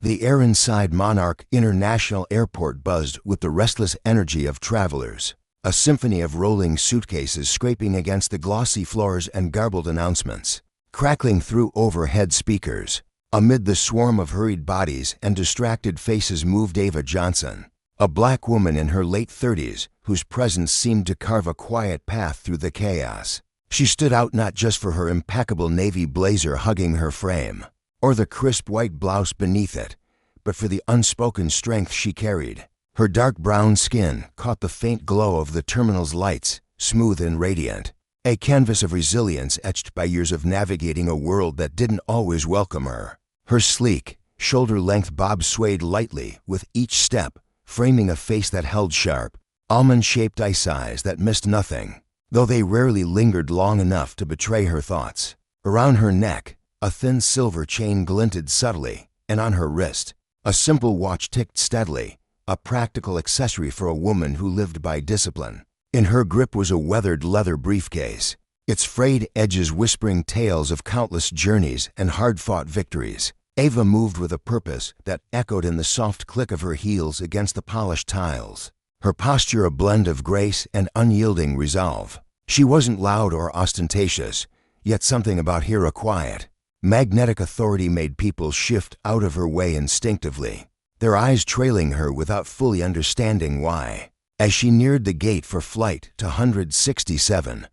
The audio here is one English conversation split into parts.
The air inside Monarch International Airport buzzed with the restless energy of travelers, a symphony of rolling suitcases scraping against the glossy floors and garbled announcements, crackling through overhead speakers. Amid the swarm of hurried bodies and distracted faces moved Ava Johnson, a black woman in her late 30s whose presence seemed to carve a quiet path through the chaos. She stood out not just for her impeccable navy blazer hugging her frame, or the crisp white blouse beneath it, but for the unspoken strength she carried. Her dark brown skin caught the faint glow of the terminal's lights, smooth and radiant, a canvas of resilience etched by years of navigating a world that didn't always welcome her. Her sleek, shoulder-length bob swayed lightly with each step, framing a face that held sharp, almond-shaped ice eyes that missed nothing, though they rarely lingered long enough to betray her thoughts. Around her neck, a thin silver chain glinted subtly, and on her wrist, a simple watch ticked steadily, a practical accessory for a woman who lived by discipline. In her grip was a weathered leather briefcase, its frayed edges whispering tales of countless journeys and hard-fought victories. Ava moved with a purpose that echoed in the soft click of her heels against the polished tiles, her posture a blend of grace and unyielding resolve. She wasn't loud or ostentatious, yet something about her a quiet, magnetic authority made people shift out of her way instinctively, their eyes trailing her without fully understanding why. As she neared the gate for Flight 167,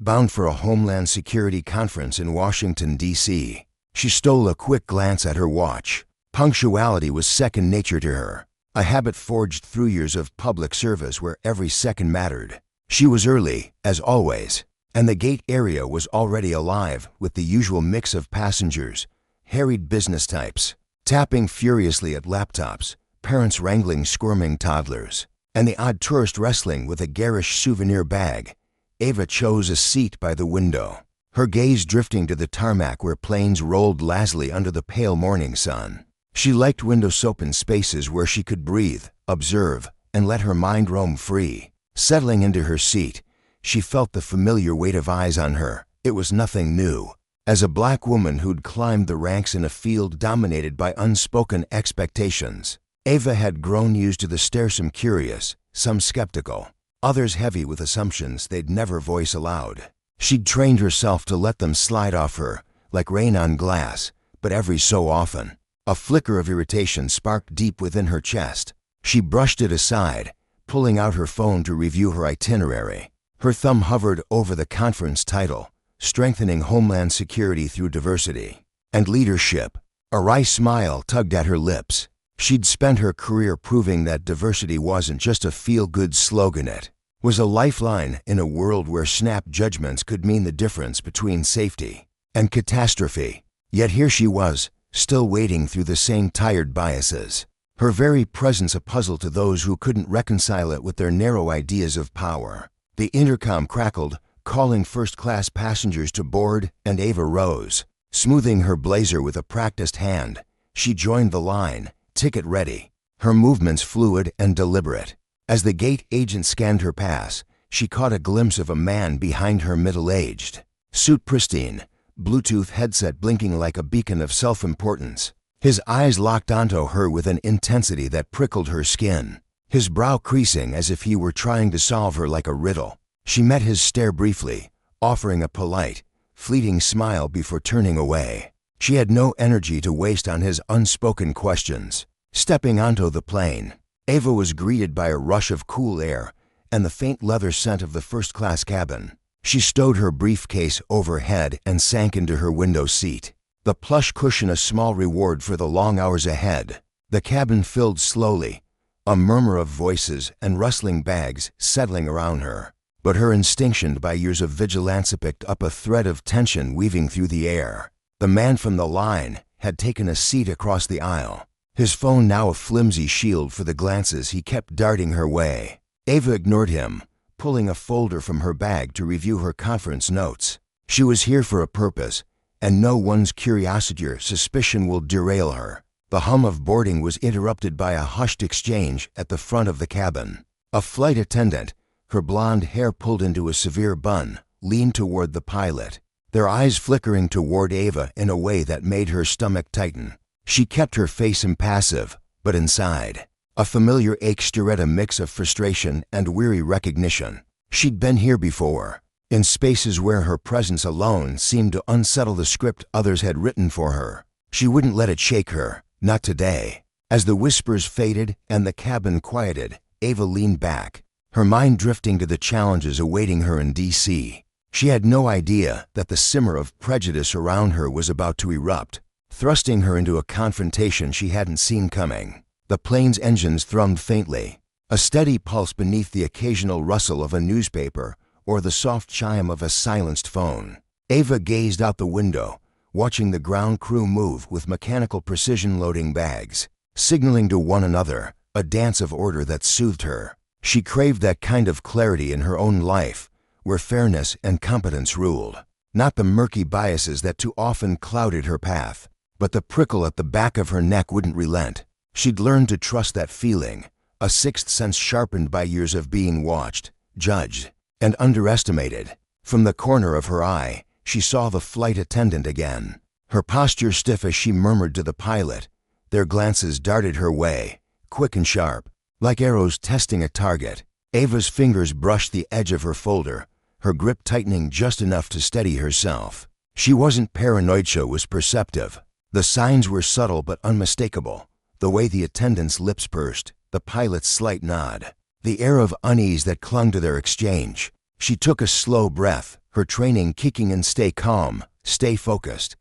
bound for a Homeland Security conference in Washington, D.C., she stole a quick glance at her watch. Punctuality was second nature to her, a habit forged through years of public service where every second mattered. She was early, as always, and the gate area was already alive with the usual mix of passengers, harried business types, tapping furiously at laptops, parents wrangling squirming toddlers, and the odd tourist wrestling with a garish souvenir bag. Ava chose a seat by the window, her gaze drifting to the tarmac where planes rolled lazily under the pale morning sun. She liked window-open spaces where she could breathe, observe, and let her mind roam free. Settling into her seat, she felt the familiar weight of eyes on her. It was nothing new. As a black woman who'd climbed the ranks in a field dominated by unspoken expectations, Ava had grown used to the stare, some curious, some skeptical, others heavy with assumptions they'd never voice aloud. She'd trained herself to let them slide off her, like rain on glass, but every so often, a flicker of irritation sparked deep within her chest. She brushed it aside, pulling out her phone to review her itinerary. Her thumb hovered over the conference title, Strengthening Homeland Security Through Diversity and Leadership. A wry smile tugged at her lips. She'd spent her career proving that diversity wasn't just a feel-good slogan, it was a lifeline in a world where snap judgments could mean the difference between safety and catastrophe. Yet here she was, still wading through the same tired biases, her very presence a puzzle to those who couldn't reconcile it with their narrow ideas of power. The intercom crackled, calling first-class passengers to board, and Ava rose, smoothing her blazer with a practiced hand. She joined the line, ticket ready, her movements fluid and deliberate. As the gate agent scanned her pass, she caught a glimpse of a man behind her, middle-aged, suit pristine, Bluetooth headset blinking like a beacon of self-importance. His eyes locked onto her with an intensity that prickled her skin, his brow creasing as if he were trying to solve her like a riddle. She met his stare briefly, offering a polite, fleeting smile before turning away. She had no energy to waste on his unspoken questions. Stepping onto the plane, Ava was greeted by a rush of cool air and the faint leather scent of the first-class cabin. She stowed her briefcase overhead and sank into her window seat, the plush cushion a small reward for the long hours ahead. The cabin filled slowly, a murmur of voices and rustling bags settling around her. But her instinct by years of vigilance picked up a thread of tension weaving through the air. The man from the line had taken a seat across the aisle, his phone now a flimsy shield for the glances he kept darting her way. Ava ignored him, pulling a folder from her bag to review her conference notes. She was here for a purpose, and no one's curiosity or suspicion will derail her. The hum of boarding was interrupted by a hushed exchange at the front of the cabin. A flight attendant, her blonde hair pulled into a severe bun, leaned toward the pilot, their eyes flickering toward Ava in a way that made her stomach tighten. She kept her face impassive, but inside, a familiar ache stirred a mix of frustration and weary recognition. She'd been here before, in spaces where her presence alone seemed to unsettle the script others had written for her. She wouldn't let it shake her, not today. As the whispers faded and the cabin quieted, Ava leaned back, her mind drifting to the challenges awaiting her in D.C. She had no idea that the simmer of prejudice around her was about to erupt, thrusting her into a confrontation she hadn't seen coming. The plane's engines thrummed faintly, a steady pulse beneath the occasional rustle of a newspaper or the soft chime of a silenced phone. Ava gazed out the window, watching the ground crew move with mechanical precision loading bags, signaling to one another, a dance of order that soothed her. She craved that kind of clarity in her own life, where fairness and competence ruled. Not the murky biases that too often clouded her path, but the prickle at the back of her neck wouldn't relent. She'd learned to trust that feeling, a sixth sense sharpened by years of being watched, judged, and underestimated. From the corner of her eye, she saw the flight attendant again, her posture stiff as she murmured to the pilot. Their glances darted her way, quick and sharp, like arrows testing a target. Ava's fingers brushed the edge of her folder, her grip tightening just enough to steady herself. She wasn't paranoid, she was perceptive. The signs were subtle but unmistakable. The way the attendant's lips pursed, the pilot's slight nod, the air of unease that clung to their exchange. She took a slow breath, her training kicking in stay calm, stay focused.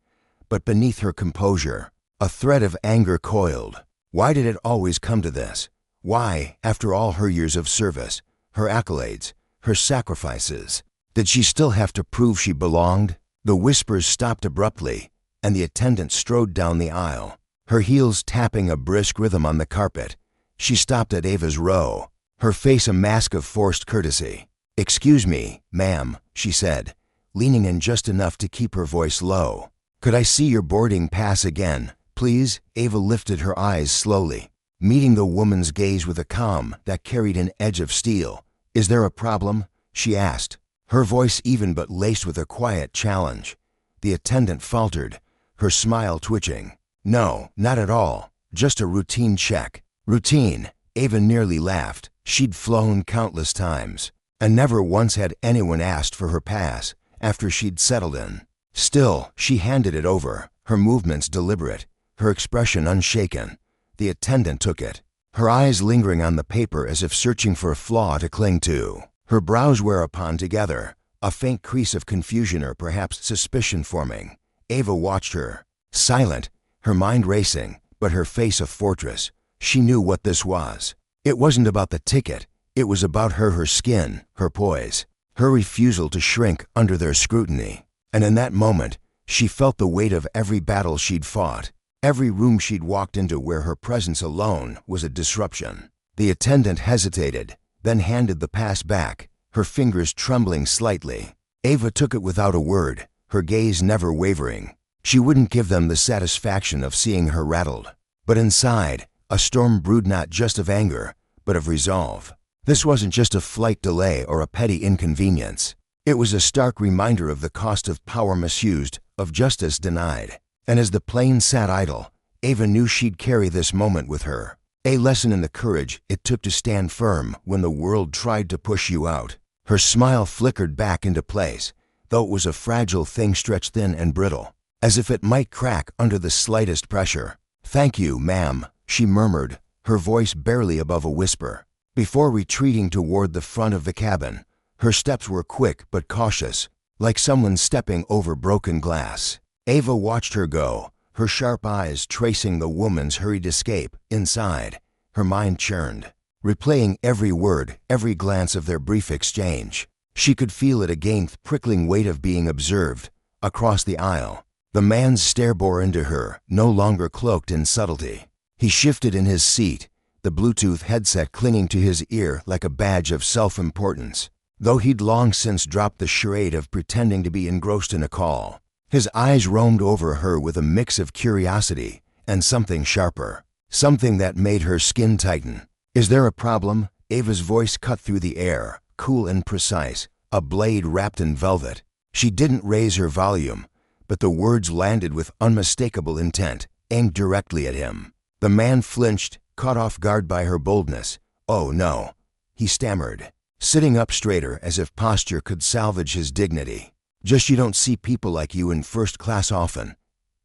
But beneath her composure, a thread of anger coiled. Why did it always come to this? Why, after all her years of service, her accolades, her sacrifices, did she still have to prove she belonged? The whispers stopped abruptly, and the attendant strode down the aisle, her heels tapping a brisk rhythm on the carpet. She stopped at Ava's row, her face a mask of forced courtesy. "Excuse me, ma'am," she said, leaning in just enough to keep her voice low. "Could I see your boarding pass again, please?" Ava lifted her eyes slowly, meeting the woman's gaze with a calm that carried an edge of steel. "Is there a problem?" she asked, her voice even but laced with a quiet challenge. The attendant faltered, her smile twitching. "No, not at all. Just a routine check." Routine? Ava nearly laughed. She'd flown countless times, and never once had anyone asked for her pass after she'd settled in. Still, she handed it over, her movements deliberate, her expression unshaken. The attendant took it, her eyes lingering on the paper as if searching for a flaw to cling to. Her brows whereupon together, a faint crease of confusion or perhaps suspicion forming. Ava watched her, silent, her mind racing, but her face a fortress. She knew what this was. It wasn't about the ticket. It was about her skin, her poise, her refusal to shrink under their scrutiny. And in that moment, she felt the weight of every battle she'd fought, every room she'd walked into where her presence alone was a disruption. The attendant hesitated, then handed the pass back, her fingers trembling slightly. Ava took it without a word, her gaze never wavering. She wouldn't give them the satisfaction of seeing her rattled. But inside, a storm brewed not just of anger, but of resolve. This wasn't just a flight delay or a petty inconvenience. It was a stark reminder of the cost of power misused, of justice denied. And as the plane sat idle, Ava knew she'd carry this moment with her. A lesson in the courage it took to stand firm when the world tried to push you out. Her smile flickered back into place, though it was a fragile thing stretched thin and brittle, as if it might crack under the slightest pressure. "Thank you, ma'am," she murmured, her voice barely above a whisper. Before retreating toward the front of the cabin, her steps were quick but cautious, like someone stepping over broken glass. Ava watched her go, her sharp eyes tracing the woman's hurried escape. Inside, her mind churned, replaying every word, every glance of their brief exchange. She could feel it again, the prickling weight of being observed. Across the aisle, the man's stare bore into her, no longer cloaked in subtlety. He shifted in his seat, the Bluetooth headset clinging to his ear like a badge of self-importance, though he'd long since dropped the charade of pretending to be engrossed in a call. His eyes roamed over her with a mix of curiosity and something sharper, something that made her skin tighten. "Is there a problem?" Ava's voice cut through the air, cool and precise, a blade wrapped in velvet. She didn't raise her volume, but the words landed with unmistakable intent. aimed directly at him. The man flinched, caught off guard by her boldness. "Oh no," he stammered, sitting up straighter as if posture could salvage his dignity. "Just you don't see people like you in first class often."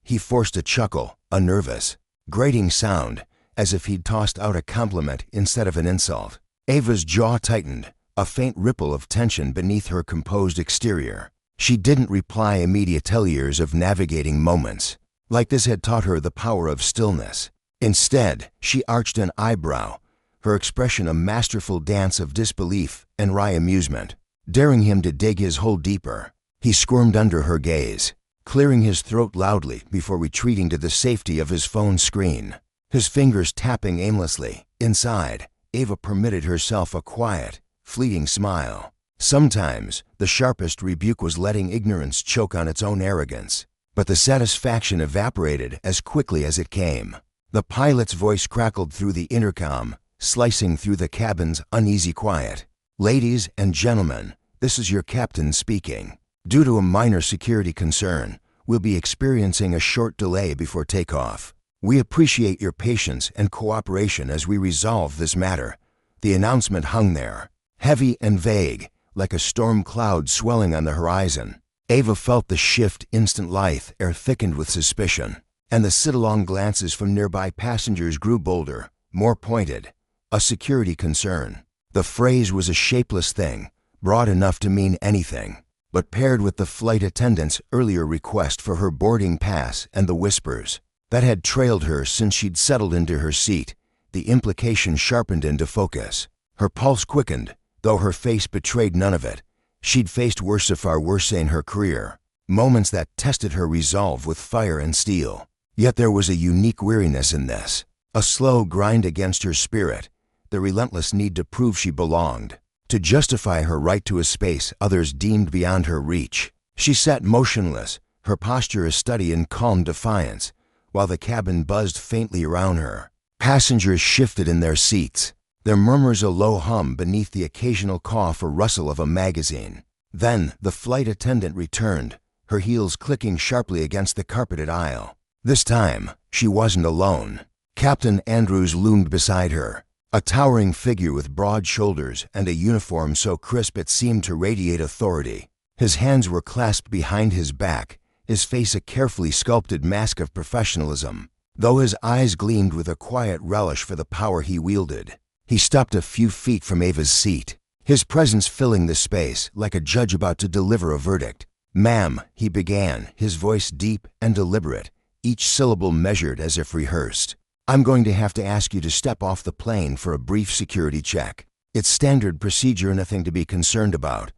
He forced a chuckle, a nervous, grating sound, as if he'd tossed out a compliment instead of an insult. Ava's jaw tightened, a faint ripple of tension beneath her composed exterior. She didn't reply immediately, years of navigating moments like this had taught her the power of stillness. Instead, she arched an eyebrow, her expression a masterful dance of disbelief and wry amusement, daring him to dig his hole deeper. He squirmed under her gaze, clearing his throat loudly before retreating to the safety of his phone screen. His fingers tapping aimlessly. Inside, Ava permitted herself a quiet, fleeting smile. Sometimes, the sharpest rebuke was letting ignorance choke on its own arrogance. But the satisfaction evaporated as quickly as it came. The pilot's voice crackled through the intercom, slicing through the cabin's uneasy quiet. "Ladies and gentlemen, this is your captain speaking. Due to a minor security concern, we'll be experiencing a short delay before takeoff. We appreciate your patience and cooperation as we resolve this matter." The announcement hung there, heavy and vague, like a storm cloud swelling on the horizon. Ava felt the shift instant lithe air thickened with suspicion, and the sit-along glances from nearby passengers grew bolder, more pointed. A security concern. The phrase was a shapeless thing, broad enough to mean anything, but paired with the flight attendant's earlier request for her boarding pass and the whispers that had trailed her since she'd settled into her seat, the implication sharpened into focus. Her pulse quickened, though her face betrayed none of it. She'd faced worse, far worse in her career, moments that tested her resolve with fire and steel. Yet there was a unique weariness in this, a slow grind against her spirit, the relentless need to prove she belonged, to justify her right to a space others deemed beyond her reach. She sat motionless, her posture a study in calm defiance, while the cabin buzzed faintly around her. Passengers shifted in their seats, their murmurs a low hum beneath the occasional cough or rustle of a magazine. Then the flight attendant returned, her heels clicking sharply against the carpeted aisle. This time, she wasn't alone. Captain Andrews loomed beside her, a towering figure with broad shoulders and a uniform so crisp it seemed to radiate authority. His hands were clasped behind his back, his face a carefully sculpted mask of professionalism, though his eyes gleamed with a quiet relish for the power he wielded. He stopped a few feet from Ava's seat, his presence filling the space like a judge about to deliver a verdict. "Ma'am," he began, his voice deep and deliberate, each syllable measured as if rehearsed. "I'm going to have to ask you to step off the plane for a brief security check. It's standard procedure, nothing to be concerned about."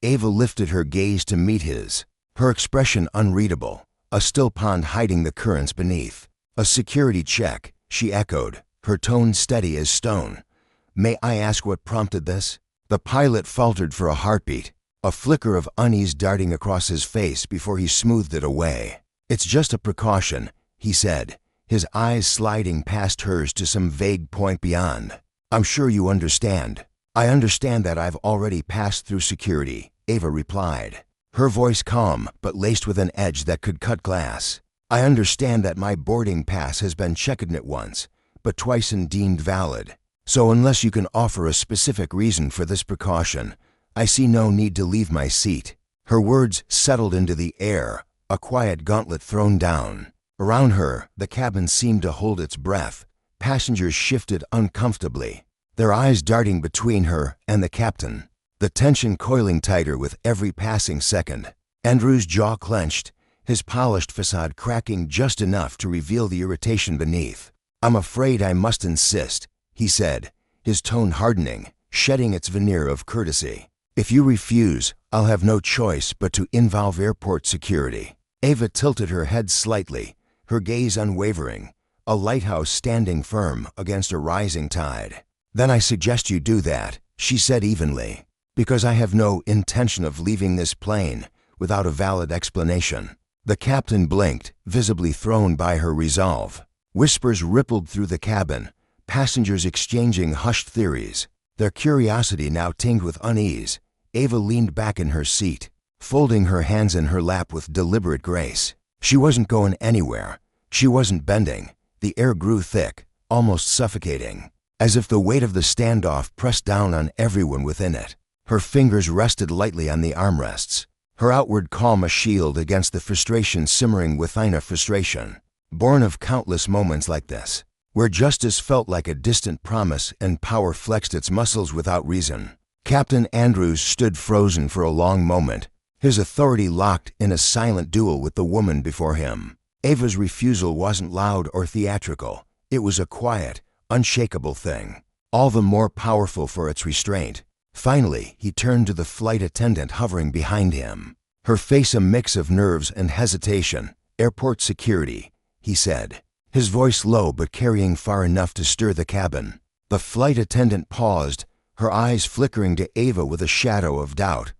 Ava lifted her gaze to meet his, her expression unreadable, a still pond hiding the currents beneath. "A security check," she echoed, her tone steady as stone. "May I ask what prompted this?" The pilot faltered for a heartbeat, a flicker of unease darting across his face before he smoothed it away. "It's just a precaution," he said, his eyes sliding past hers to some vague point beyond. "I'm sure you understand." "I understand that I've already passed through security," Ava replied, her voice calm but laced with an edge that could cut glass. "I understand that my boarding pass has been checked not once, but twice and deemed valid. So unless you can offer a specific reason for this precaution, I see no need to leave my seat." Her words settled into the air, a quiet gauntlet thrown down. Around her, the cabin seemed to hold its breath. Passengers shifted uncomfortably, their eyes darting between her and the captain, the tension coiling tighter with every passing second. Andrew's jaw clenched, his polished facade cracking just enough to reveal the irritation beneath. "I'm afraid I must insist," he said, his tone hardening, shedding its veneer of courtesy. "If you refuse, I'll have no choice but to involve airport security." Ava tilted her head slightly, her gaze unwavering, a lighthouse standing firm against a rising tide. "Then I suggest you do that," she said evenly, "because I have no intention of leaving this plane without a valid explanation." The captain blinked, visibly thrown by her resolve. Whispers rippled through the cabin, passengers exchanging hushed theories, their curiosity now tinged with unease. Ava leaned back in her seat, folding her hands in her lap with deliberate grace. She wasn't going anywhere, She wasn't bending. The air grew thick, almost suffocating, as if the weight of the standoff pressed down on everyone within it. Her fingers rested lightly on the armrests, her outward calm a shield against the frustration simmering within a frustration, born of countless moments like this, where justice felt like a distant promise and power flexed its muscles without reason. Captain Andrews stood frozen for a long moment, his authority locked in a silent duel with the woman before him. Ava's refusal wasn't loud or theatrical. It was a quiet, unshakable thing, all the more powerful for its restraint. Finally, he turned to the flight attendant hovering behind him, her face a mix of nerves and hesitation. "Airport security," he said, his voice low but carrying far enough to stir the cabin. The flight attendant paused, her eyes flickering to Ava with a shadow of doubt.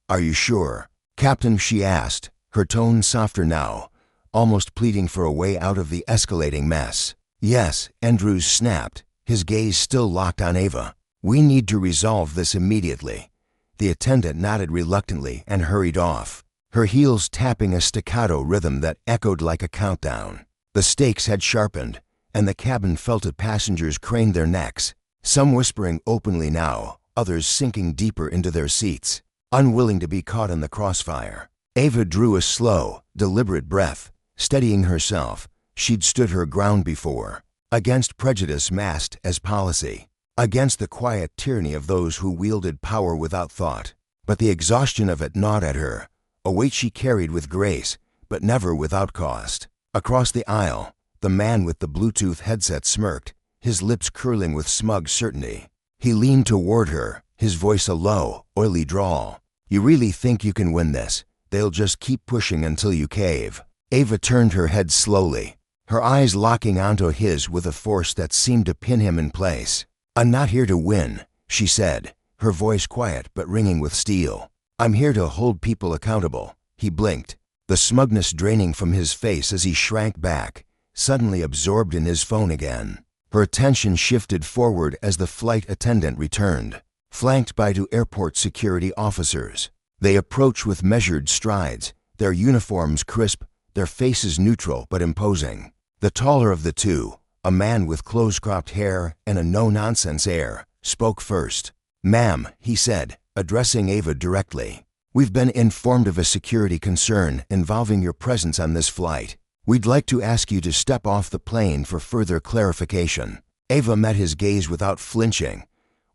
"Are you sure, Captain?" she asked, her tone softer now, almost pleading for a way out of the escalating mess. "Yes," Andrews snapped, his gaze still locked on Ava. "We need to resolve this immediately." The attendant nodded reluctantly and hurried off, her heels tapping a staccato rhythm that echoed like a countdown. The stakes had sharpened, and the cabin felt it. Passengers craned their necks, some whispering openly now, others sinking deeper into their seats, unwilling to be caught in the crossfire. Ava drew a slow, deliberate breath, steadying herself. She'd stood her ground before, against prejudice masked as policy, against the quiet tyranny of those who wielded power without thought. But the exhaustion of it gnawed at her, a weight she carried with grace, but never without cost. Across the aisle, the man with the Bluetooth headset smirked, his lips curling with smug certainty. He leaned toward her, his voice a low, oily drawl. "You really think you can win this? They'll just keep pushing until you cave." Ava turned her head slowly, her eyes locking onto his with a force that seemed to pin him in place. "I'm not here to win," she said, her voice quiet but ringing with steel. "I'm here to hold people accountable." He blinked, the smugness draining from his face as he shrank back, suddenly absorbed in his phone again. Her attention shifted forward as the flight attendant returned, flanked by two airport security officers. They approached with measured strides, their uniforms crisp, their faces neutral but imposing. The taller of the two, a man with close-cropped hair and a no-nonsense air, spoke first. "Ma'am," he said, addressing Ava directly, "we've been informed of a security concern involving your presence on this flight. We'd like to ask you to step off the plane for further clarification." Ava met his gaze without flinching.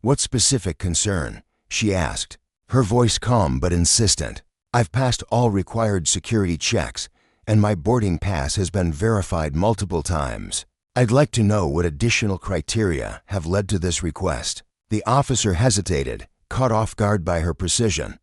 "What specific concern?" she asked, her voice calm but insistent. "I've passed all required security checks, and my boarding pass has been verified multiple times. I'd like to know what additional criteria have led to this request." The officer hesitated, caught off guard by her precision.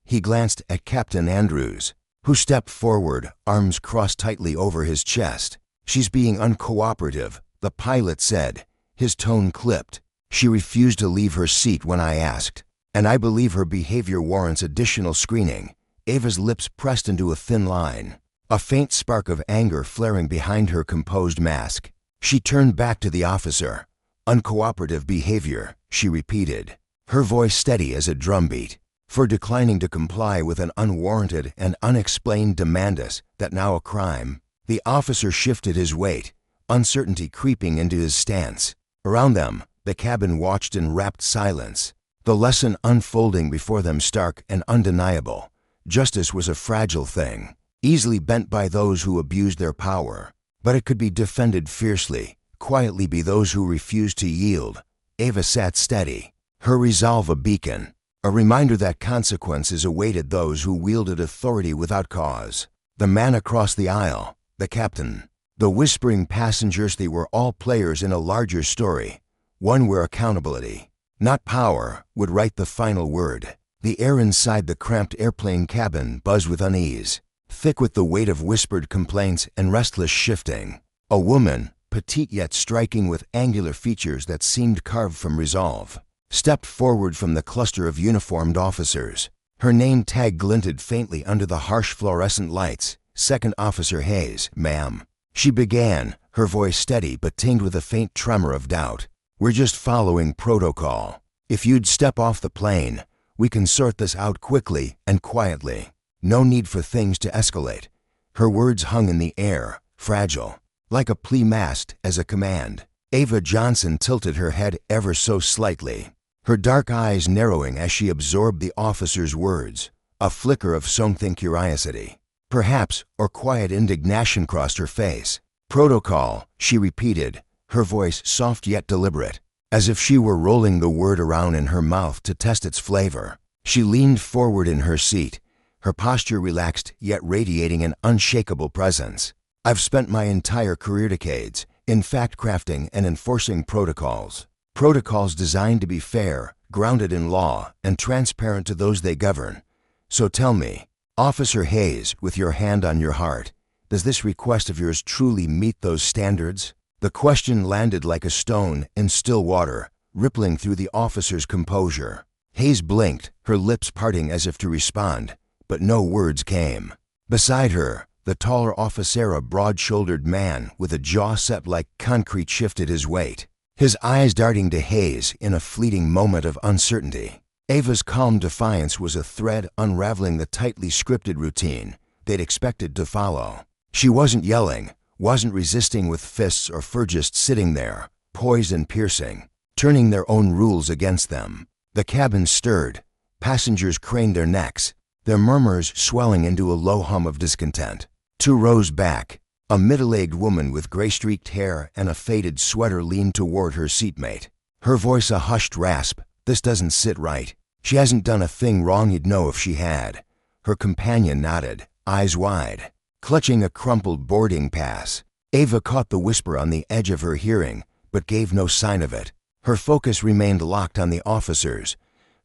He glanced at Captain Andrews, who stepped forward, arms crossed tightly over his chest. "She's being uncooperative," the pilot said, his tone clipped. "She refused to leave her seat when I asked, and I believe her behavior warrants additional screening." Ava's lips pressed into a thin line, a faint spark of anger flaring behind her composed mask. She turned back to the officer. "Uncooperative behavior," she repeated, her voice steady as a drumbeat. "For declining to comply with an unwarranted and unexplained demandus that now a crime." The officer shifted his weight, uncertainty creeping into his stance. Around them, the cabin watched in rapt silence, the lesson unfolding before them stark and undeniable. Justice was a fragile thing, easily bent by those who abused their power, but it could be defended fiercely, quietly by those who refused to yield. Ava sat steady, her resolve a beacon, a reminder that consequences awaited those who wielded authority without cause. The man across the aisle, the captain, the whispering passengers, they were all players in a larger story, one where accountability, not power, would write the final word. The air inside the cramped airplane cabin buzzed with unease, thick with the weight of whispered complaints and restless shifting. A woman, petite yet striking with angular features that seemed carved from resolve, stepped forward from the cluster of uniformed officers. Her name tag glinted faintly under the harsh fluorescent lights. "Second Officer Hayes, ma'am," she began, her voice steady but tinged with a faint tremor of doubt. "We're just following protocol. If you'd step off the plane, we can sort this out quickly and quietly. No need for things to escalate." Her words hung in the air, fragile, like a plea masked as a command. Ava Johnson tilted her head ever so slightly, her dark eyes narrowing as she absorbed the officer's words. A flicker of something curiosity, perhaps, or quiet indignation crossed her face. "Protocol," she repeated, her voice soft yet deliberate, as if she were rolling the word around in her mouth to test its flavor. She leaned forward in her seat, her posture relaxed yet radiating an unshakable presence. "I've spent my entire career decades in fact crafting and enforcing protocols. Protocols designed to be fair, grounded in law, and transparent to those they govern. So tell me, Officer Hayes, with your hand on your heart, does this request of yours truly meet those standards?" The question landed like a stone in still water, rippling through the officer's composure. Hayes blinked, her lips parting as if to respond, but no words came. Beside her, the taller officer, a broad-shouldered man with a jaw set like concrete, shifted his weight, his eyes darting to Hayes in a fleeting moment of uncertainty. Ava's calm defiance was a thread unraveling the tightly scripted routine they'd expected to follow. She wasn't yelling, wasn't resisting with fists or just sitting there, poised and piercing, turning their own rules against them. The cabin stirred, passengers craned their necks, their murmurs swelling into a low hum of discontent. 2 rows back, a middle-aged woman with gray-streaked hair and a faded sweater leaned toward her seatmate, her voice a hushed rasp. "This doesn't sit right. She hasn't done a thing wrong, you'd know if she had." Her companion nodded, eyes wide, clutching a crumpled boarding pass. Ava caught the whisper on the edge of her hearing, but gave no sign of it. Her focus remained locked on the officers,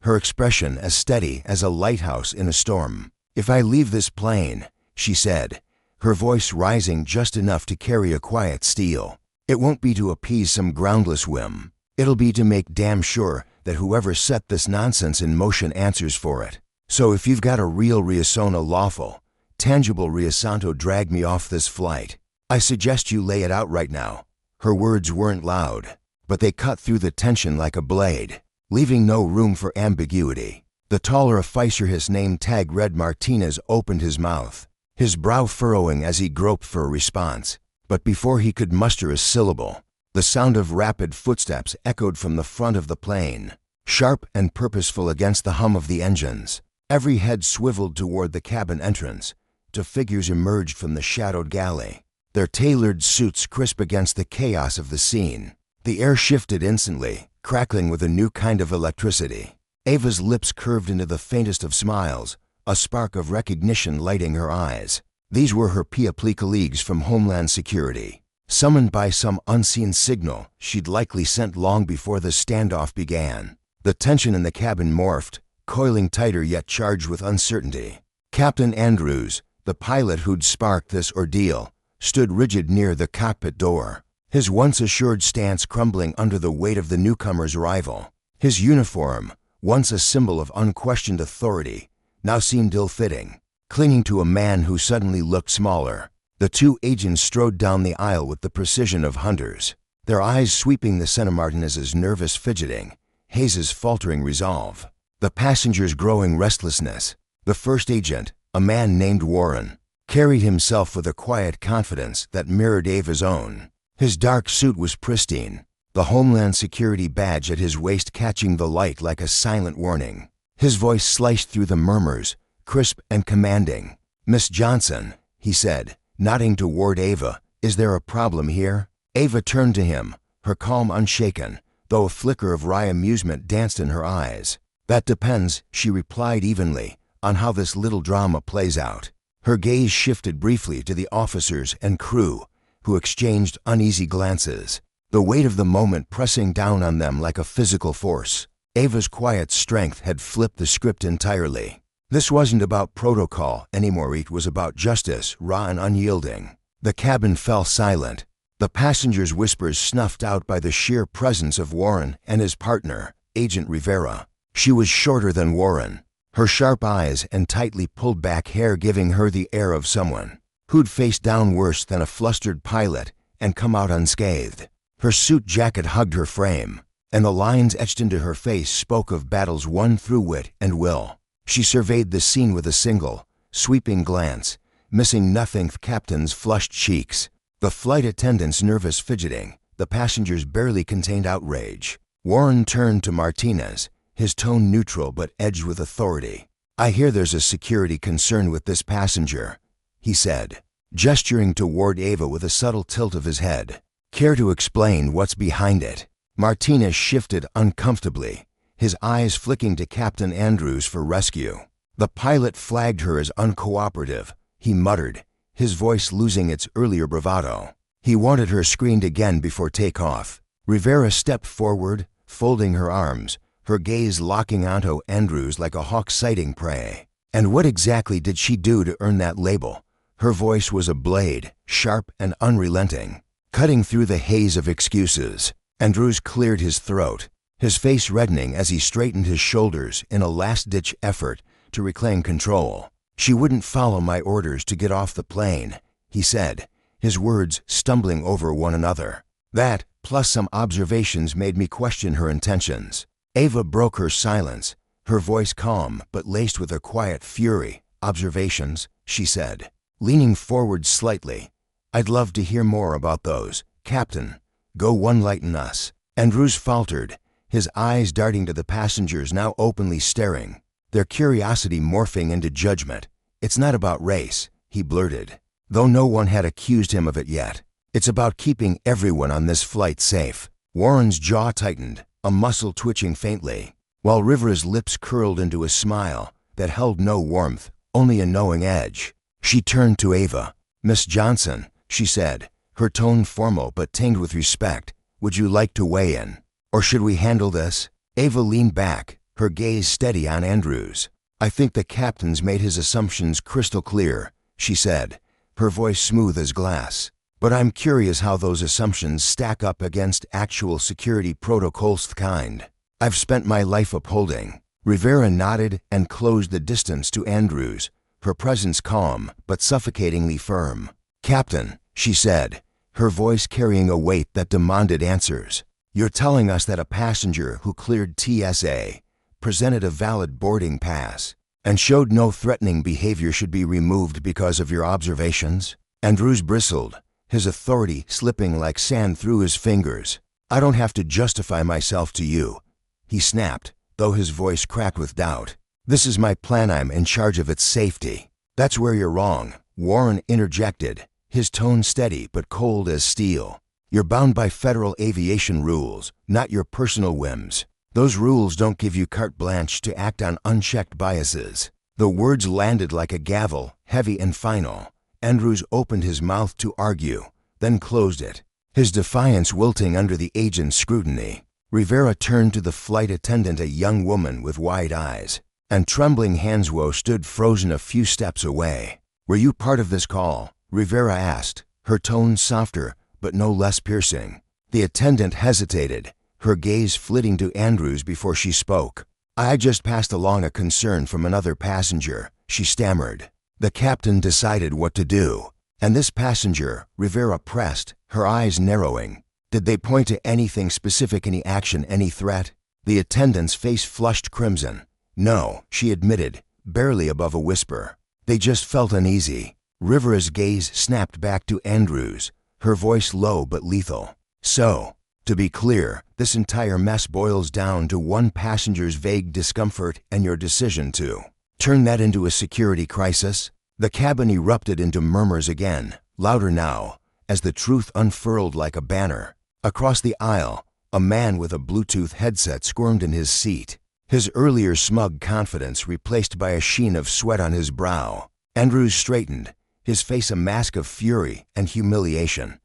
her expression as steady as a lighthouse in a storm. "If I leave this plane," she said, her voice rising just enough to carry a quiet steel, "it won't be to appease some groundless whim. It'll be to make damn sure that whoever set this nonsense in motion answers for it. So if you've got a real reason, a lawful, tangible reason to drag me off this flight, I suggest you lay it out right now." Her words weren't loud, but they cut through the tension like a blade, leaving no room for ambiguity. The taller officer, his name tag read Martinez, opened his mouth, his brow furrowing as he groped for a response. But before he could muster a syllable, the sound of rapid footsteps echoed from the front of the plane, sharp and purposeful against the hum of the engines. Every head swiveled toward the cabin entrance. 2 figures emerged from the shadowed galley, their tailored suits crisp against the chaos of the scene. The air shifted instantly, crackling with a new kind of electricity. Ava's lips curved into the faintest of smiles, a spark of recognition lighting her eyes. These were her PA colleagues from Homeland Security, summoned by some unseen signal she'd likely sent long before the standoff began. The tension in the cabin morphed, coiling tighter yet charged with uncertainty. Captain Andrews, the pilot who'd sparked this ordeal, stood rigid near the cockpit door, his once assured stance crumbling under the weight of the newcomer's arrival. His uniform, once a symbol of unquestioned authority, now seemed ill-fitting, clinging to a man who suddenly looked smaller. The 2 agents strode down the aisle with the precision of hunters, their eyes sweeping the Santa Martinez's nervous fidgeting, Hayes's faltering resolve, the passengers' growing restlessness. The first agent, a man named Warren, carried himself with a quiet confidence that mirrored Ava's own. His dark suit was pristine, the Homeland Security badge at his waist catching the light like a silent warning. His voice sliced through the murmurs, crisp and commanding. "Miss Johnson," he said, nodding toward Ava, "is there a problem here?" Ava turned to him, her calm unshaken, though a flicker of wry amusement danced in her eyes. "That depends," she replied evenly, "on how this little drama plays out." Her gaze shifted briefly to the officers and crew, who exchanged uneasy glances, the weight of the moment pressing down on them like a physical force. Ava's quiet strength had flipped the script entirely. This wasn't about protocol anymore, it was about justice, raw and unyielding. The cabin fell silent, the passengers' whispers snuffed out by the sheer presence of Warren and his partner, Agent Rivera. She was shorter than Warren, her sharp eyes and tightly pulled back hair giving her the air of someone who'd faced down worse than a flustered pilot and come out unscathed. Her suit jacket hugged her frame, and the lines etched into her face spoke of battles won through wit and will. She surveyed the scene with a single, sweeping glance, missing nothing: captain's flushed cheeks, The flight attendant's nervous fidgeting, the passengers barely contained outrage. Warren turned to Martinez, his tone neutral but edged with authority. "I hear there's a security concern with this passenger," he said, gesturing toward Ava with a subtle tilt of his head. "Care to explain what's behind it?" Martinez shifted uncomfortably, his eyes flicking to Captain Andrews for rescue. The pilot flagged her as uncooperative, he muttered, his voice losing its earlier bravado. He wanted her screened again before takeoff. Rivera stepped forward, folding her arms, her gaze locking onto Andrews like a hawk sighting prey. "And what exactly did she do to earn that label?" Her voice was a blade, sharp and unrelenting, cutting through the haze of excuses. Andrews cleared his throat, his face reddening as he straightened his shoulders in a last-ditch effort to reclaim control. "She wouldn't follow my orders to get off the plane," he said, his words stumbling over one another. "That, plus some observations, made me question her intentions." Ava broke her silence, her voice calm but laced with a quiet fury. "Observations," she said, leaning forward slightly. "I'd love to hear more about those, Captain. Go one lighten us." Andrews faltered, his eyes darting to the passengers now openly staring, their curiosity morphing into judgment. "It's not about race," he blurted, though no one had accused him of it yet. "It's about keeping everyone on this flight safe." Warren's jaw tightened, a muscle twitching faintly, while Rivera's lips curled into a smile that held no warmth, only a knowing edge. She turned to Ava. "Miss Johnson," she said, her tone formal but tinged with respect, "would you like to weigh in? Or should we handle this?" Ava leaned back, her gaze steady on Andrews. "I think the captain's made his assumptions crystal clear," she said, her voice smooth as glass. "But I'm curious how those assumptions stack up against actual security protocols of the kind I've spent my life upholding." Rivera nodded and closed the distance to Andrews, her presence calm but suffocatingly firm. "Captain," she said, her voice carrying a weight that demanded answers, "you're telling us that a passenger who cleared TSA, presented a valid boarding pass, and showed no threatening behavior should be removed because of your observations?" Andrews bristled, his authority slipping like sand through his fingers. "I don't have to justify myself to you," he snapped, though his voice cracked with doubt. "This is my plan. I'm in charge of its safety." "That's where you're wrong," Warren interjected, his tone steady but cold as steel. "You're bound by federal aviation rules, not your personal whims. Those rules don't give you carte blanche to act on unchecked biases." The words landed like a gavel, heavy and final. Andrews opened his mouth to argue, then closed it, his defiance wilting under the agent's scrutiny. Rivera turned to the flight attendant, a young woman with wide eyes, and trembling hands stood frozen a few steps away. "Were you part of this call?" Rivera asked, her tone softer but no less piercing. The attendant hesitated, her gaze flitting to Andrews before she spoke. "I just passed along a concern from another passenger," she stammered. "The captain decided what to do." "And this passenger?" Rivera pressed, her eyes narrowing. "Did they point to anything specific, any action, any threat?" The attendant's face flushed crimson. "No," she admitted, barely above a whisper. "They just felt uneasy." Rivera's gaze snapped back to Andrews, her voice low but lethal. "So, to be clear, this entire mess boils down to one passenger's vague discomfort and your decision to turn that into a security crisis?" The cabin erupted into murmurs again, louder now, as the truth unfurled like a banner. Across the aisle, a man with a Bluetooth headset squirmed in his seat, his earlier smug confidence replaced by a sheen of sweat on his brow. Andrews straightened, his face a mask of fury and humiliation.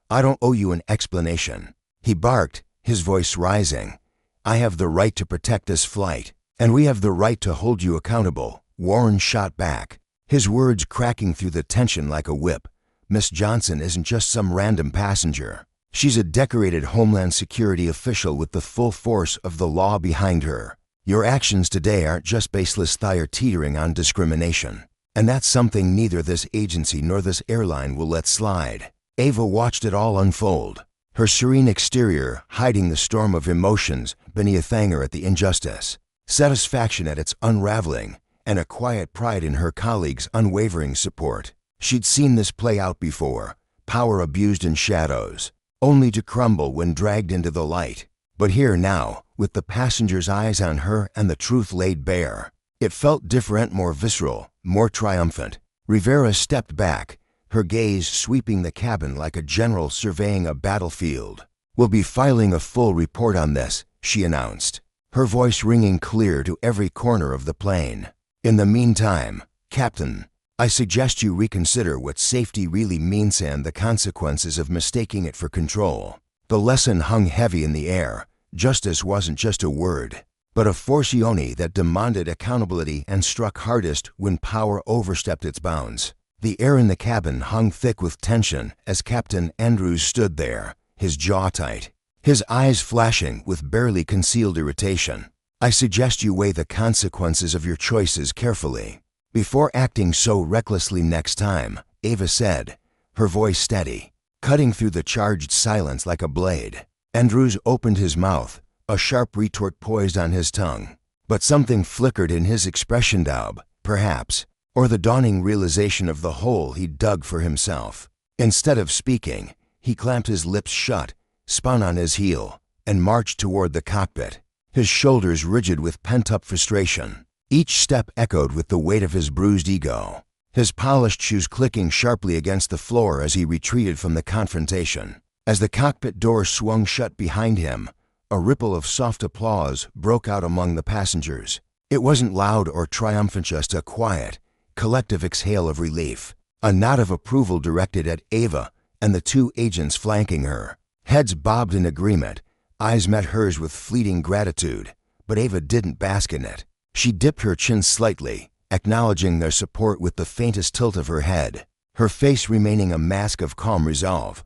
"I don't owe you an explanation," he barked, his voice rising. "I have the right to protect this flight, and we have the right to hold you accountable." Warren shot back, his words cracking through the tension like a whip. "Miss Johnson isn't just some random passenger. She's a decorated Homeland Security official with the full force of the law behind her. Your actions today aren't just baseless tire-teetering on discrimination. And that's something neither this agency nor this airline will let slide." Ava watched it all unfold, her serene exterior hiding the storm of emotions beneath anger at the injustice, satisfaction at its unraveling, and a quiet pride in her colleagues' unwavering support. She'd seen this play out before, power abused in shadows, only to crumble when dragged into the light. But here now, with the passengers' eyes on her and the truth laid bare, it felt different, more visceral, more triumphant. Rivera stepped back, her gaze sweeping the cabin like a general surveying a battlefield. "We'll be filing a full report on this," she announced, her voice ringing clear to every corner of the plane. "In the meantime, Captain, I suggest you reconsider what safety really means and the consequences of mistaking it for control." The lesson hung heavy in the air. Justice wasn't just a word, but a forcione that demanded accountability and struck hardest when power overstepped its bounds. The air in the cabin hung thick with tension as Captain Andrews stood there, his jaw tight, his eyes flashing with barely concealed irritation. "I suggest you weigh the consequences of your choices carefully before acting so recklessly next time," Ava said, her voice steady, cutting through the charged silence like a blade. Andrews opened his mouth, a sharp retort poised on his tongue, but something flickered in his expression, doubt, perhaps, or the dawning realization of the hole he'd dug for himself. Instead of speaking, he clamped his lips shut, spun on his heel, and marched toward the cockpit, his shoulders rigid with pent-up frustration. Each step echoed with the weight of his bruised ego, his polished shoes clicking sharply against the floor as he retreated from the confrontation. As the cockpit door swung shut behind him, a ripple of soft applause broke out among the passengers. It wasn't loud or triumphant, just a quiet, collective exhale of relief, a nod of approval directed at Ava and the two agents flanking her. Heads bobbed in agreement, eyes met hers with fleeting gratitude, but Ava didn't bask in it. She dipped her chin slightly, acknowledging their support with the faintest tilt of her head, her face remaining a mask of calm resolve.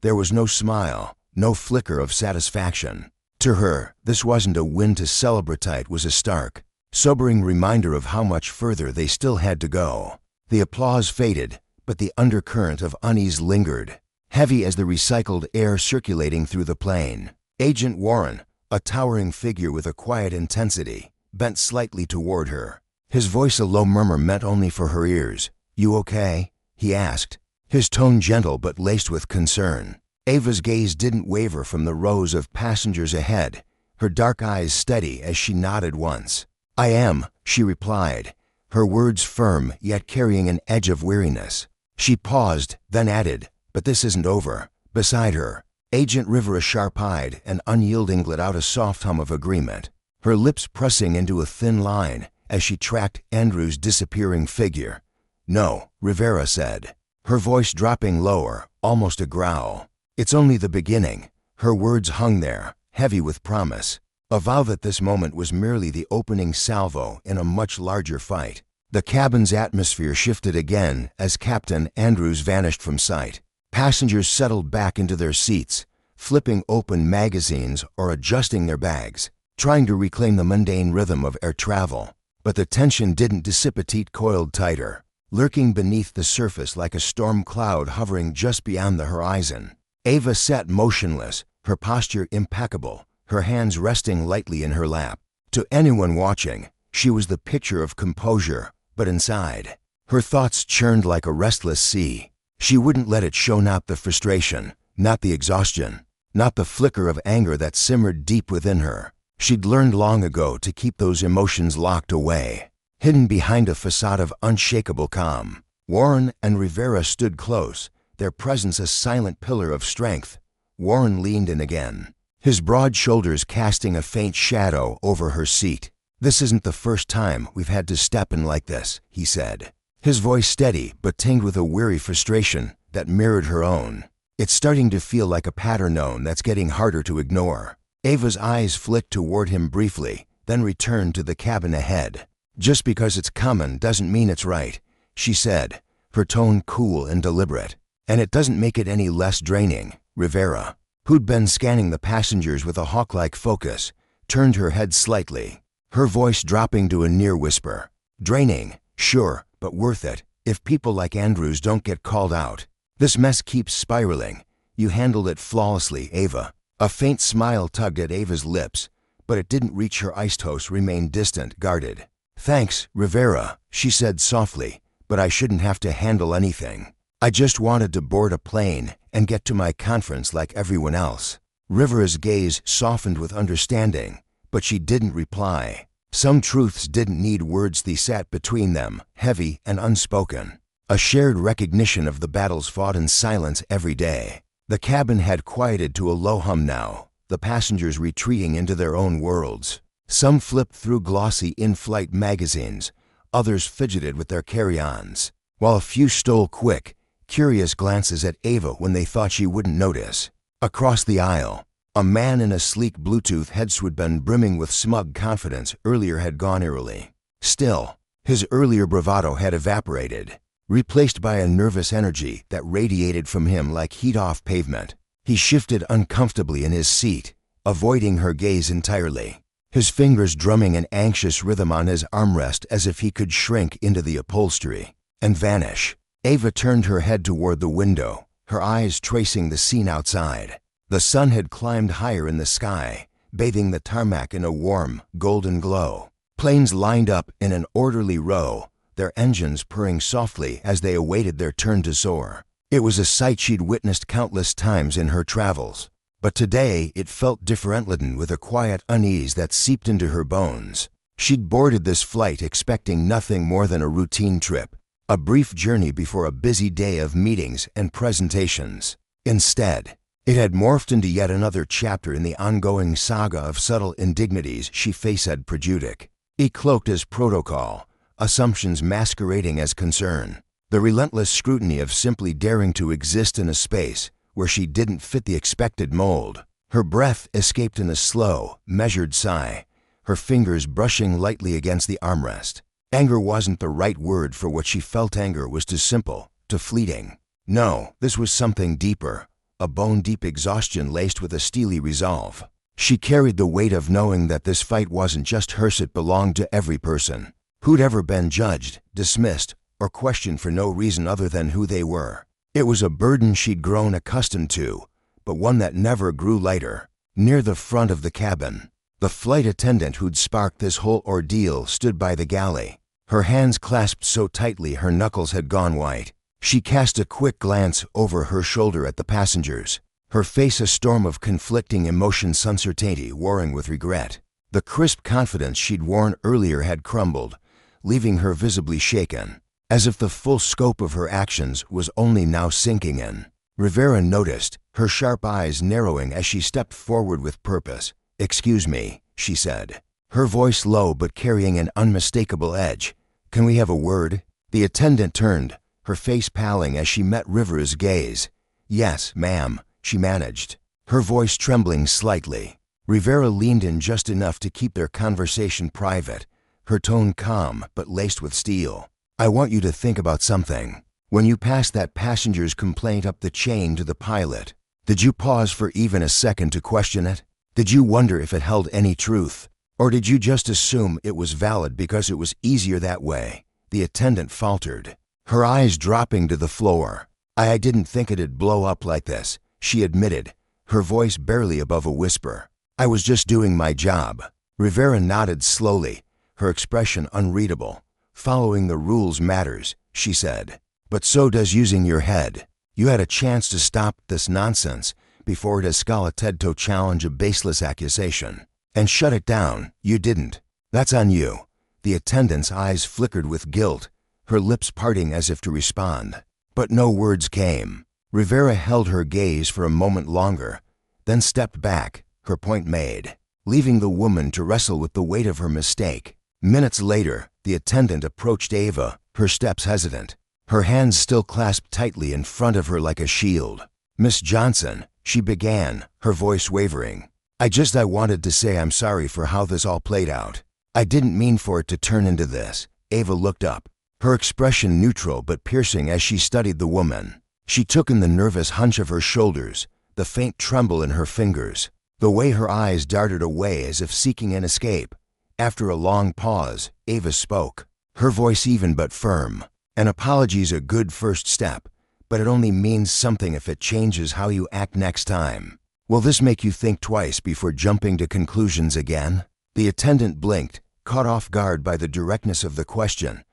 There was no smile, no flicker of satisfaction. To her, this wasn't a win to celebrate, it was a stark, sobering reminder of how much further they still had to go. The applause faded, but the undercurrent of unease lingered, heavy as the recycled air circulating through the plane. Agent Warren, a towering figure with a quiet intensity, bent slightly toward her, his voice a low murmur meant only for her ears. "You okay?" he asked, his tone gentle but laced with concern. Ava's gaze didn't waver from the rows of passengers ahead, her dark eyes steady as she nodded once. "I am," she replied, her words firm yet carrying an edge of weariness. She paused, then added, "But this isn't over." Beside her, Agent Rivera, sharp-eyed and unyielding, let out a soft hum of agreement, her lips pressing into a thin line as she tracked Andrew's disappearing figure. "No," Rivera said, her voice dropping lower, almost a growl. "It's only the beginning." Her words hung there, heavy with promise, a vow that this moment was merely the opening salvo in a much larger fight. The cabin's atmosphere shifted again as Captain Andrews vanished from sight. Passengers settled back into their seats, flipping open magazines or adjusting their bags, trying to reclaim the mundane rhythm of air travel. But the tension didn't dissipate, it coiled tighter, lurking beneath the surface like a storm cloud hovering just beyond the horizon. Ava sat motionless, her posture impeccable, her hands resting lightly in her lap. To anyone watching, she was the picture of composure, but inside, her thoughts churned like a restless sea. She wouldn't let it show, not the frustration, not the exhaustion, not the flicker of anger that simmered deep within her. She'd learned long ago to keep those emotions locked away, hidden behind a facade of unshakable calm. Warren and Rivera stood close, their presence a silent pillar of strength. Warren leaned in again, his broad shoulders casting a faint shadow over her seat. "This isn't the first time we've had to step in like this," he said, his voice steady but tinged with a weary frustration that mirrored her own. "It's starting to feel like a pattern known that's getting harder to ignore." Ava's eyes flicked toward him briefly, then returned to the cabin ahead. "Just because it's common doesn't mean it's right," she said, her tone cool and deliberate. "And it doesn't make it any less draining." Rivera, who'd been scanning the passengers with a hawk-like focus, turned her head slightly, her voice dropping to a near whisper. "Draining, sure, but worth it, if people like Andrews don't get called out. This mess keeps spiraling. You handled it flawlessly, Ava." A faint smile tugged at Ava's lips, but it didn't reach her. Iced host remained distant, guarded. "Thanks, Rivera," she said softly, "but I shouldn't have to handle anything." I just wanted to board a plane and get to my conference like everyone else. Rivera's gaze softened with understanding, but she didn't reply. Some truths didn't need words. They sat between them, heavy and unspoken. A shared recognition of the battles fought in silence every day. The cabin had quieted to a low hum now, the passengers retreating into their own worlds. Some flipped through glossy in-flight magazines, others fidgeted with their carry-ons, while a few stole quick, curious glances at Ava when they thought she wouldn't notice. Across the aisle, a man in a sleek Bluetooth headset brimming with smug confidence earlier had gone eerily. Still, his earlier bravado had evaporated, replaced by a nervous energy that radiated from him like heat off pavement. He shifted uncomfortably in his seat, avoiding her gaze entirely, his fingers drumming an anxious rhythm on his armrest as if he could shrink into the upholstery and vanish. Ava turned her head toward the window, her eyes tracing the scene outside. The sun had climbed higher in the sky, bathing the tarmac in a warm, golden glow. Planes lined up in an orderly row, their engines purring softly as they awaited their turn to soar. It was a sight she'd witnessed countless times in her travels, but today it felt different, laden with a quiet unease that seeped into her bones. She'd boarded this flight expecting nothing more than a routine trip, a brief journey before a busy day of meetings and presentations. Instead, it had morphed into yet another chapter in the ongoing saga of subtle indignities she faced. Prejudice, cloaked as protocol, assumptions masquerading as concern, the relentless scrutiny of simply daring to exist in a space where she didn't fit the expected mold. Her breath escaped in a slow, measured sigh, her fingers brushing lightly against the armrest. Anger wasn't the right word for what she felt. Anger was too simple, too fleeting. No, this was something deeper, a bone-deep exhaustion laced with a steely resolve. She carried the weight of knowing that this fight wasn't just hers, it belonged to every person who'd ever been judged, dismissed, or questioned for no reason other than who they were. It was a burden she'd grown accustomed to, but one that never grew lighter. Near the front of the cabin, the flight attendant who'd sparked this whole ordeal stood by the galley, her hands clasped so tightly her knuckles had gone white. She cast a quick glance over her shoulder at the passengers, her face a storm of conflicting emotions, uncertainty warring with regret. The crisp confidence she'd worn earlier had crumbled, leaving her visibly shaken, as if the full scope of her actions was only now sinking in. Rivera noticed, her sharp eyes narrowing as she stepped forward with purpose. "Excuse me," she said, her voice low but carrying an unmistakable edge. "Can we have a word?" The attendant turned, her face paling as she met Rivera's gaze. "Yes, ma'am," she managed, her voice trembling slightly. Rivera leaned in just enough to keep their conversation private, her tone calm but laced with steel. "I want you to think about something. When you passed that passenger's complaint up the chain to the pilot, did you pause for even a second to question it? Did you wonder if it held any truth? Or did you just assume it was valid because it was easier that way?" The attendant faltered, her eyes dropping to the floor. I didn't think it'd blow up like this," she admitted, her voice barely above a whisper. "I was just doing my job." Rivera nodded slowly, her expression unreadable. "Following the rules matters," she said, "but so does using your head. You had a chance to stop this nonsense before it escalated to challenge a baseless accusation, and shut it down. You didn't. That's on you." The attendant's eyes flickered with guilt, her lips parting as if to respond. But no words came. Rivera held her gaze for a moment longer, then stepped back, her point made, leaving the woman to wrestle with the weight of her mistake. Minutes later, the attendant approached Ava, her steps hesitant, her hands still clasped tightly in front of her like a shield. "Miss Johnson," she began, her voice wavering. I wanted to say I'm sorry for how this all played out. I didn't mean for it to turn into this." Ava looked up, her expression neutral but piercing as she studied the woman. She took in the nervous hunch of her shoulders, the faint tremble in her fingers, the way her eyes darted away as if seeking an escape. After a long pause, Ava spoke, her voice even but firm. "An apology's a good first step, but it only means something if it changes how you act next time. Will this make you think twice before jumping to conclusions again?" The attendant blinked, caught off guard by the directness of the question.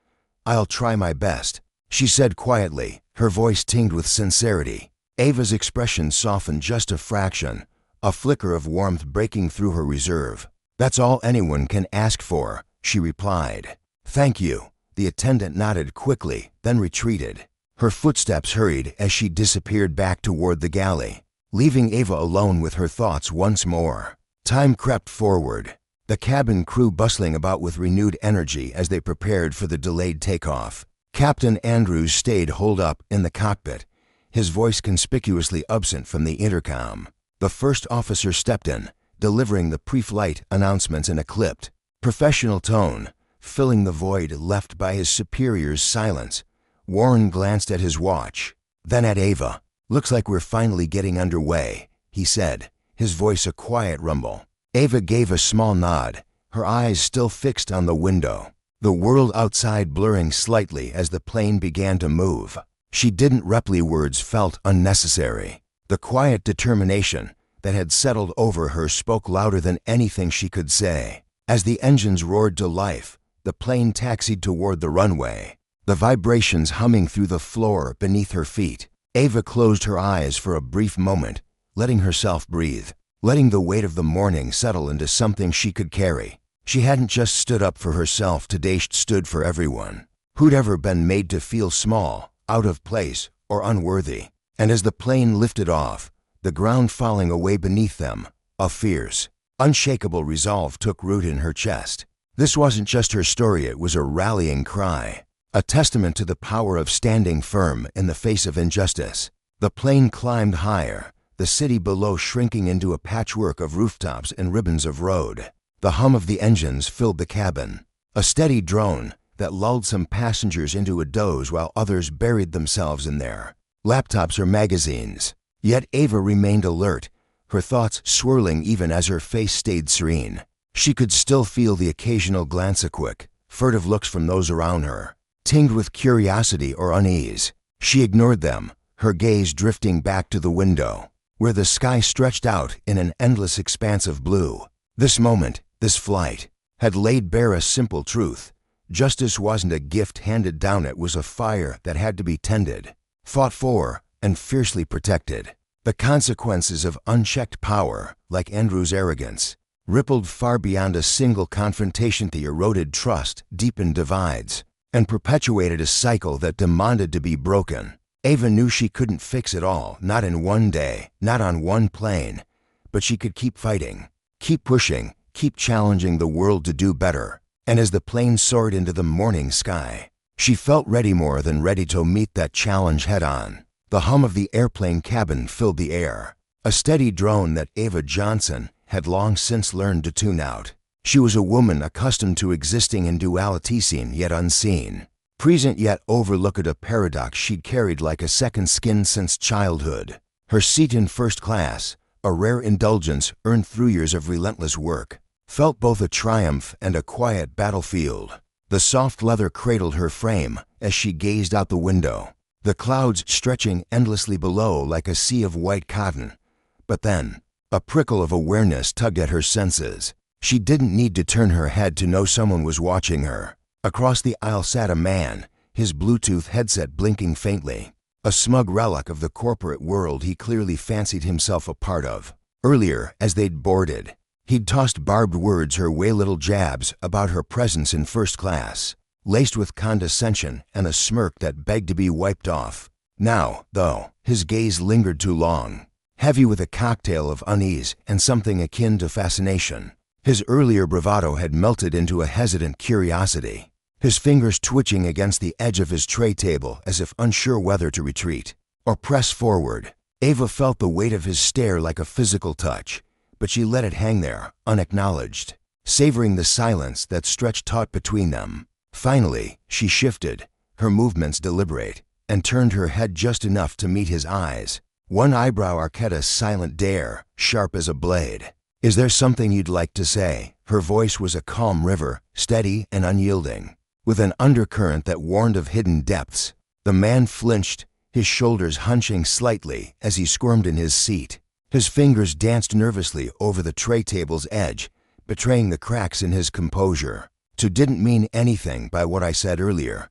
"I'll try my best," she said quietly, her voice tinged with sincerity. Ava's expression softened just a fraction, a flicker of warmth breaking through her reserve. "That's all anyone can ask for," she replied. "Thank you." The attendant nodded quickly, then retreated. Her footsteps hurried as she disappeared back toward the galley, leaving Ava alone with her thoughts once more. Time crept forward, the cabin crew bustling about with renewed energy as they prepared for the delayed takeoff. Captain Andrews stayed holed up in the cockpit, his voice conspicuously absent from the intercom. The first officer stepped in, delivering the pre-flight announcements in a clipped, professional tone, filling the void left by his superior's silence. Warren glanced at his watch, then at Ava. "Looks like we're finally getting underway," he said, his voice a quiet rumble. Ava gave a small nod, her eyes still fixed on the window, the world outside blurring slightly as the plane began to move. She didn't reply. Words felt unnecessary. The quiet determination that had settled over her spoke louder than anything she could say. As the engines roared to life, the plane taxied toward the runway, the vibrations humming through the floor beneath her feet. Ava closed her eyes for a brief moment, letting herself breathe, letting the weight of the morning settle into something she could carry. She hadn't just stood up for herself today, she stood for everyone who'd ever been made to feel small, out of place, or unworthy. And as the plane lifted off, the ground falling away beneath them, a fierce, unshakable resolve took root in her chest. This wasn't just her story, it was a rallying cry, a testament to the power of standing firm in the face of injustice. The plane climbed higher, the city below shrinking into a patchwork of rooftops and ribbons of road. The hum of the engines filled the cabin, a steady drone that lulled some passengers into a doze while others buried themselves in their laptops or magazines. Yet Ava remained alert, her thoughts swirling even as her face stayed serene. She could still feel the occasional glance, a quick, furtive looks from those around her, tinged with curiosity or unease. She ignored them, her gaze drifting back to the window, where the sky stretched out in an endless expanse of blue. This moment, this flight, had laid bare a simple truth. Justice wasn't a gift handed down, it was a fire that had to be tended, fought for, and fiercely protected. The consequences of unchecked power, like Andrew's arrogance, rippled far beyond a single confrontation. They eroded trust, deepened divides, and perpetuated a cycle that demanded to be broken. Ava knew she couldn't fix it all, not in one day, not on one plane, but she could keep fighting, keep pushing, keep challenging the world to do better. And as the plane soared into the morning sky, she felt ready, more than ready, to meet that challenge head-on. The hum of the airplane cabin filled the air, a steady drone that Ava Johnson had long since learned to tune out. She was a woman accustomed to existing in duality, seen yet unseen, present yet overlooked, a paradox she'd carried like a second skin since childhood. Her seat in first class, a rare indulgence earned through years of relentless work, felt both a triumph and a quiet battlefield. The soft leather cradled her frame as she gazed out the window, the clouds stretching endlessly below like a sea of white cotton. But then, a prickle of awareness tugged at her senses. She didn't need to turn her head to know someone was watching her. Across the aisle sat a man, his Bluetooth headset blinking faintly, a smug relic of the corporate world he clearly fancied himself a part of. Earlier, as they'd boarded, he'd tossed barbed words her way, little jabs about her presence in first class, laced with condescension and a smirk that begged to be wiped off. Now, though, his gaze lingered too long, heavy with a cocktail of unease and something akin to fascination. His earlier bravado had melted into a hesitant curiosity, his fingers twitching against the edge of his tray table as if unsure whether to retreat or press forward. Ava felt the weight of his stare like a physical touch, but she let it hang there, unacknowledged, savoring the silence that stretched taut between them. Finally, she shifted, her movements deliberate, and turned her head just enough to meet his eyes. One eyebrow arched, a silent dare, sharp as a blade. "Is there something you'd like to say?" Her voice was a calm river, steady and unyielding, with an undercurrent that warned of hidden depths. The man flinched, his shoulders hunching slightly as he squirmed in his seat. His fingers danced nervously over the tray table's edge, betraying the cracks in his composure. "You didn't mean anything by what I said earlier,"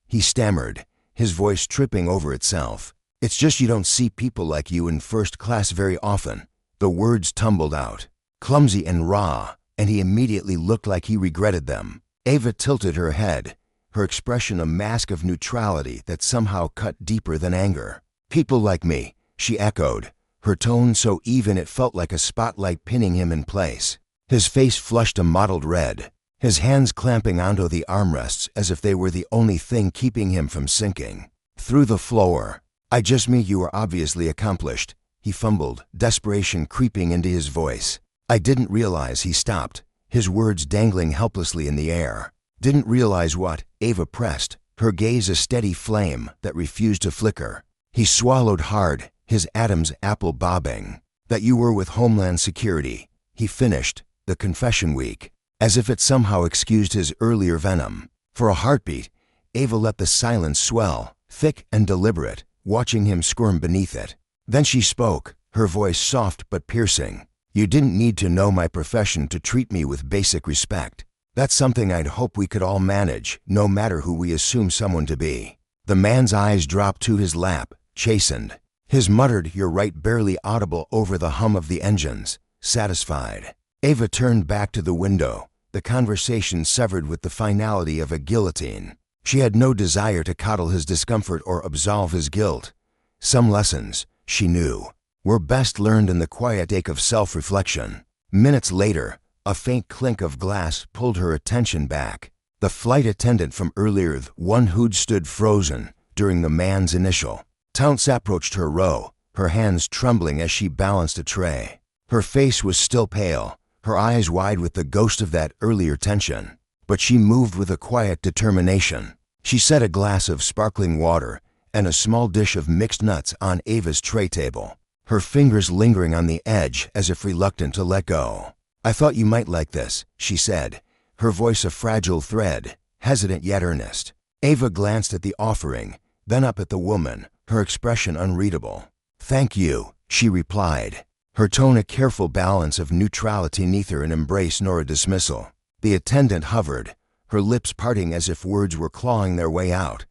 he stammered, his voice tripping over itself. It's just you don't see people like you in first class very often. The words tumbled out, clumsy and raw, and he immediately looked like he regretted them. Ava tilted her head, her expression a mask of neutrality that somehow cut deeper than anger. People like me, she echoed, her tone so even it felt like a spotlight pinning him in place. His face flushed a mottled red, his hands clamping onto the armrests as if they were the only thing keeping him from sinking through the floor. I just mean you are obviously accomplished, he fumbled, desperation creeping into his voice. I didn't realize. He stopped, his words dangling helplessly in the air. Didn't realize what? Ava pressed, her gaze a steady flame that refused to flicker. He swallowed hard, his Adam's apple bobbing. That you were with Homeland Security, he finished, the confession week, as if it somehow excused his earlier venom. For a heartbeat, Ava let the silence swell, thick and deliberate, watching him squirm beneath it. Then she spoke, her voice soft but piercing. You didn't need to know my profession to treat me with basic respect. That's something I'd hope we could all manage, no matter who we assume someone to be. The man's eyes dropped to his lap, chastened. His muttered, "You're right," barely audible over the hum of the engines, satisfied. Ava turned back to the window, the conversation severed with the finality of a guillotine. She had no desire to coddle his discomfort or absolve his guilt. Some lessons, she knew, were best learned in the quiet ache of self-reflection. Minutes later, a faint clink of glass pulled her attention back. The flight attendant from earlier, the one who'd stood frozen during the man's initial taunts, approached her row, her hands trembling as she balanced a tray. Her face was still pale, her eyes wide with the ghost of that earlier tension. But she moved with a quiet determination. She set a glass of sparkling water and a small dish of mixed nuts on Ava's tray table, her fingers lingering on the edge as if reluctant to let go. I thought you might like this, she said, her voice a fragile thread, hesitant yet earnest. Ava glanced at the offering, then up at the woman, her expression unreadable. Thank you, she replied, her tone a careful balance of neutrality, neither an embrace nor a dismissal. The attendant hovered, her lips parting as if words were clawing their way out.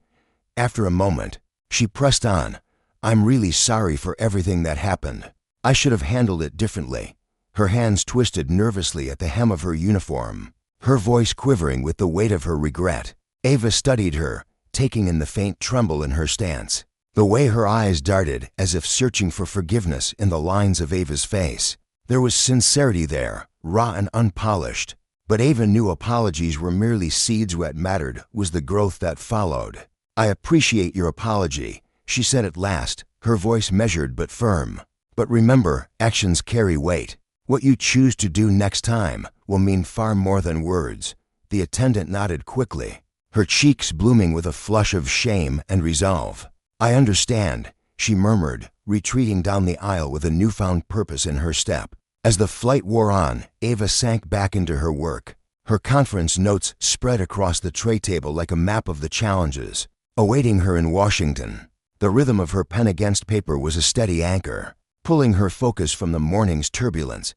After a moment, she pressed on. I'm really sorry for everything that happened. I should have handled it differently. Her hands twisted nervously at the hem of her uniform, her voice quivering with the weight of her regret. Ava studied her, taking in the faint tremble in her stance, the way her eyes darted as if searching for forgiveness in the lines of Ava's face. There was sincerity there, raw and unpolished. But Ava knew apologies were merely seeds. What mattered was the growth that followed. I appreciate your apology, she said at last, her voice measured but firm. But remember, actions carry weight. What you choose to do next time will mean far more than words. The attendant nodded quickly, her cheeks blooming with a flush of shame and resolve. I understand, she murmured, retreating down the aisle with a newfound purpose in her step. As the flight wore on, Ava sank back into her work. Her conference notes spread across the tray table like a map of the challenges awaiting her in Washington. The rhythm of her pen against paper was a steady anchor, pulling her focus from the morning's turbulence.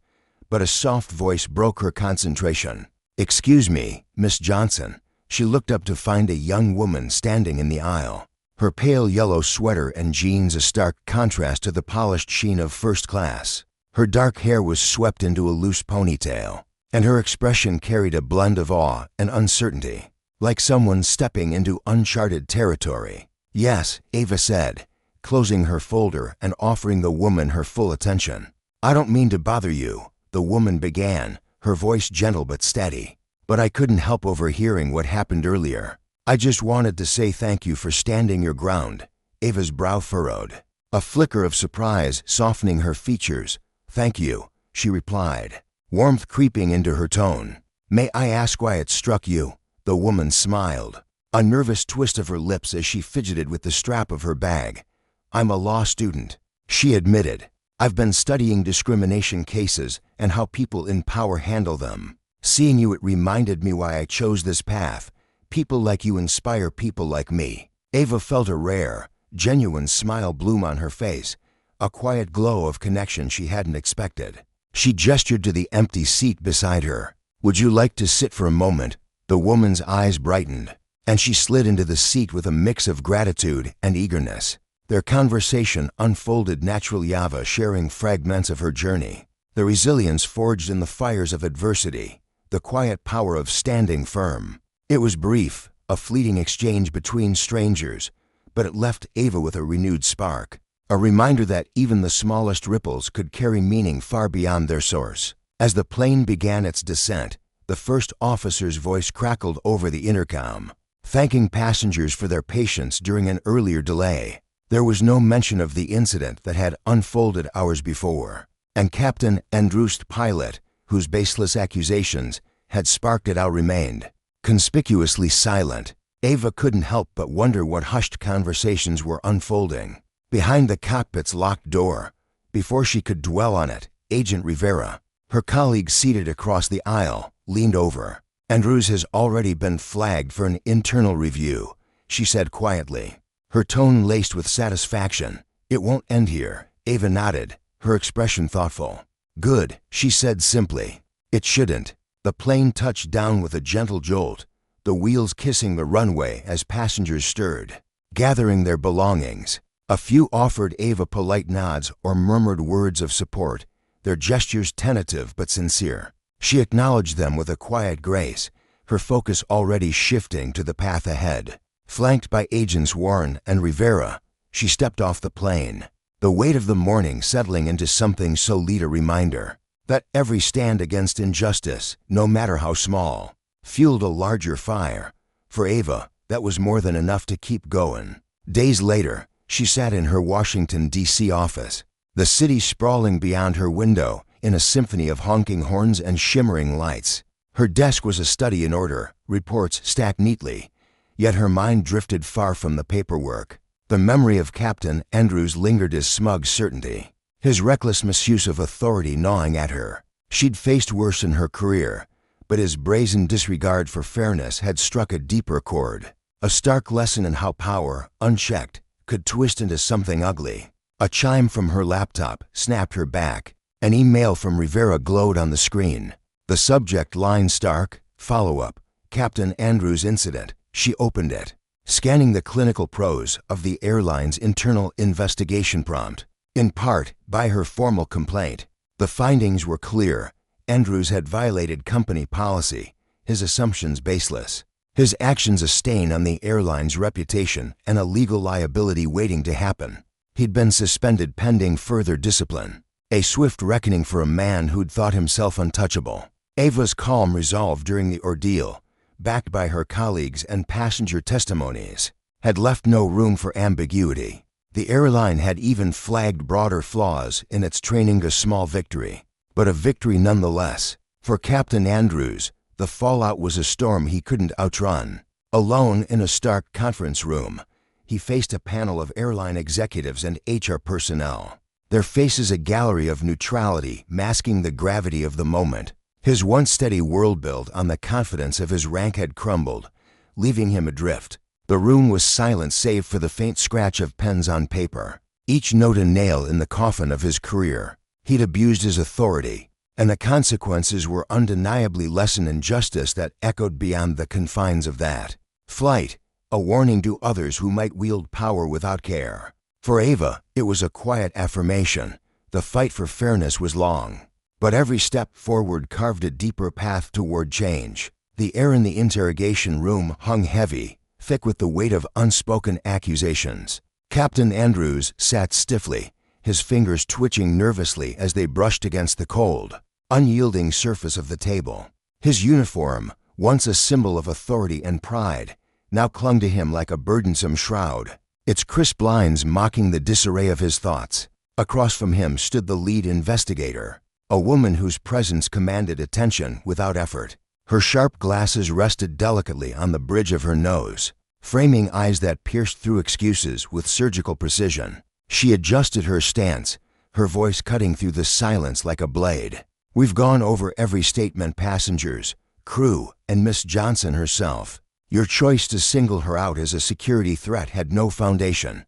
But a soft voice broke her concentration. Excuse me, Miss Johnson. She looked up to find a young woman standing in the aisle, her pale yellow sweater and jeans a stark contrast to the polished sheen of first class. Her dark hair was swept into a loose ponytail, and her expression carried a blend of awe and uncertainty, like someone stepping into uncharted territory. Yes, Ava said, closing her folder and offering the woman her full attention. I don't mean to bother you, the woman began, her voice gentle but steady. But I couldn't help overhearing what happened earlier. I just wanted to say thank you for standing your ground. Ava's brow furrowed, a flicker of surprise softening her features. Thank you, she replied, warmth creeping into her tone. May I ask why it struck you? The woman smiled, a nervous twist of her lips as she fidgeted with the strap of her bag. I'm a law student, she admitted. I've been studying discrimination cases and how people in power handle them. Seeing you, it reminded me why I chose this path. People like you inspire people like me. Ava felt a rare, genuine smile bloom on her face, a quiet glow of connection she hadn't expected. She gestured to the empty seat beside her. Would you like to sit for a moment? The woman's eyes brightened, and she slid into the seat with a mix of gratitude and eagerness. Their conversation unfolded naturally, Ava sharing fragments of her journey, the resilience forged in the fires of adversity, the quiet power of standing firm. It was brief, a fleeting exchange between strangers, but it left Ava with a renewed spark, a reminder that even the smallest ripples could carry meaning far beyond their source. As the plane began its descent, the first officer's voice crackled over the intercom, thanking passengers for their patience during an earlier delay. There was no mention of the incident that had unfolded hours before, and Captain Andrew's pilot, whose baseless accusations had sparked it out, remained conspicuously silent. Ava couldn't help but wonder what hushed conversations were unfolding behind the cockpit's locked door. Before she could dwell on it, Agent Rivera, her colleague seated across the aisle, leaned over. "Andrews has already been flagged for an internal review," she said quietly, her tone laced with satisfaction. "It won't end here." Ava nodded, her expression thoughtful. "Good," she said simply. "It shouldn't." The plane touched down with a gentle jolt, the wheels kissing the runway as passengers stirred, gathering their belongings. A few offered Ava polite nods or murmured words of support, their gestures tentative but sincere. She acknowledged them with a quiet grace, her focus already shifting to the path ahead. Flanked by Agents Warren and Rivera, she stepped off the plane, the weight of the morning settling into something so light, a reminder that every stand against injustice, no matter how small, fueled a larger fire. For Ava, that was more than enough to keep going. Days later, she sat in her Washington, D.C. office, the city sprawling beyond her window in a symphony of honking horns and shimmering lights. Her desk was a study in order, reports stacked neatly, yet her mind drifted far from the paperwork. The memory of Captain Andrews lingered as smug certainty, his reckless misuse of authority gnawing at her. She'd faced worse in her career, but his brazen disregard for fairness had struck a deeper chord, a stark lesson in how power, unchecked, could twist into something ugly. A chime from her laptop snapped her back. An email from Rivera glowed on the screen. The subject line stark, follow-up, Captain Andrews incident. She opened it, scanning the clinical prose of the airline's internal investigation prompt. In part, by her formal complaint, the findings were clear. Andrews had violated company policy, his assumptions baseless, his actions a stain on the airline's reputation and a legal liability waiting to happen. He'd been suspended pending further discipline, a swift reckoning for a man who'd thought himself untouchable. Ava's calm resolve during the ordeal, backed by her colleagues and passenger testimonies, had left no room for ambiguity. The airline had even flagged broader flaws in its training, a small victory, but a victory nonetheless. For Captain Andrews, the fallout was a storm he couldn't outrun. Alone in a stark conference room, he faced a panel of airline executives and HR personnel, their faces a gallery of neutrality masking the gravity of the moment. His once steady world built on the confidence of his rank had crumbled, leaving him adrift. The room was silent save for the faint scratch of pens on paper, each note a nail in the coffin of his career. He'd abused his authority, and the consequences were undeniably less an injustice that echoed beyond the confines of that flight, a warning to others who might wield power without care. For Ava, it was a quiet affirmation. The fight for fairness was long, but every step forward carved a deeper path toward change. The air in the interrogation room hung heavy, thick with the weight of unspoken accusations. Captain Andrews sat stiffly, his fingers twitching nervously as they brushed against the cold, unyielding surface of the table. His uniform, once a symbol of authority and pride, now clung to him like a burdensome shroud, its crisp lines mocking the disarray of his thoughts. Across from him stood the lead investigator, a woman whose presence commanded attention without effort. Her sharp glasses rested delicately on the bridge of her nose, framing eyes that pierced through excuses with surgical precision. She adjusted her stance, her voice cutting through the silence like a blade. "We've gone over every statement, passengers, crew, and Miss Johnson herself. Your choice to single her out as a security threat had no foundation.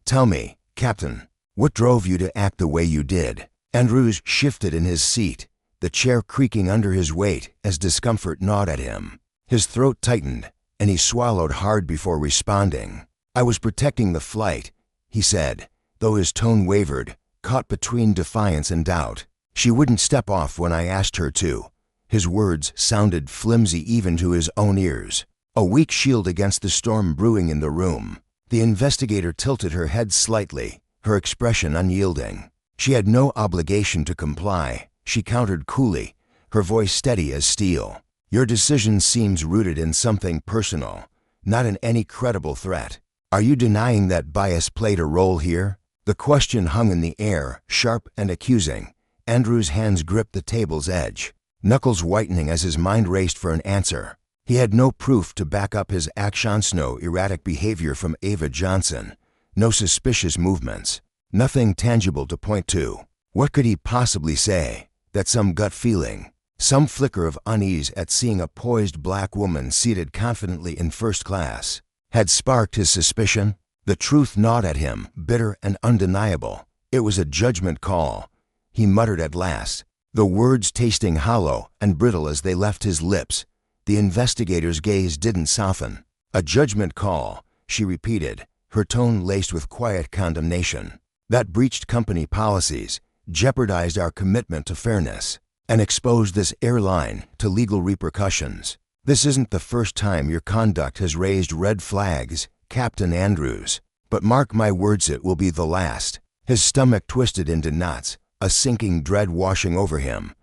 Tell me, Captain, what drove you to act the way you did?" Andrews shifted in his seat, the chair creaking under his weight as discomfort gnawed at him. His throat tightened, and he swallowed hard before responding. "I was protecting the flight," he said, though his tone wavered, caught between defiance and doubt. "She wouldn't step off when I asked her to." His words sounded flimsy even to his own ears, a weak shield against the storm brewing in the room. The investigator tilted her head slightly, her expression unyielding. "She had no obligation to comply," she countered coolly, her voice steady as steel. "Your decision seems rooted in something personal, not in any credible threat. Are you denying that bias played a role here?" The question hung in the air, sharp and accusing. Andrew's hands gripped the table's edge, knuckles whitening as his mind raced for an answer. He had no proof to back up his actions, no erratic behavior from Ava Johnson, no suspicious movements, nothing tangible to point to. What could he possibly say? That some gut feeling, some flicker of unease at seeing a poised black woman seated confidently in first class, had sparked his suspicion? The truth gnawed at him, bitter and undeniable. It was a judgment call, he muttered at last, the words tasting hollow and brittle as they left his lips. The investigator's gaze didn't soften. "A judgment call," she repeated, her tone laced with quiet condemnation. "That breached company policies, jeopardized our commitment to fairness, and exposed this airline to legal repercussions. This isn't the first time your conduct has raised red flags, Captain Andrews, but mark my words, it will be the last." His stomach twisted into knots, a sinking dread washing over him.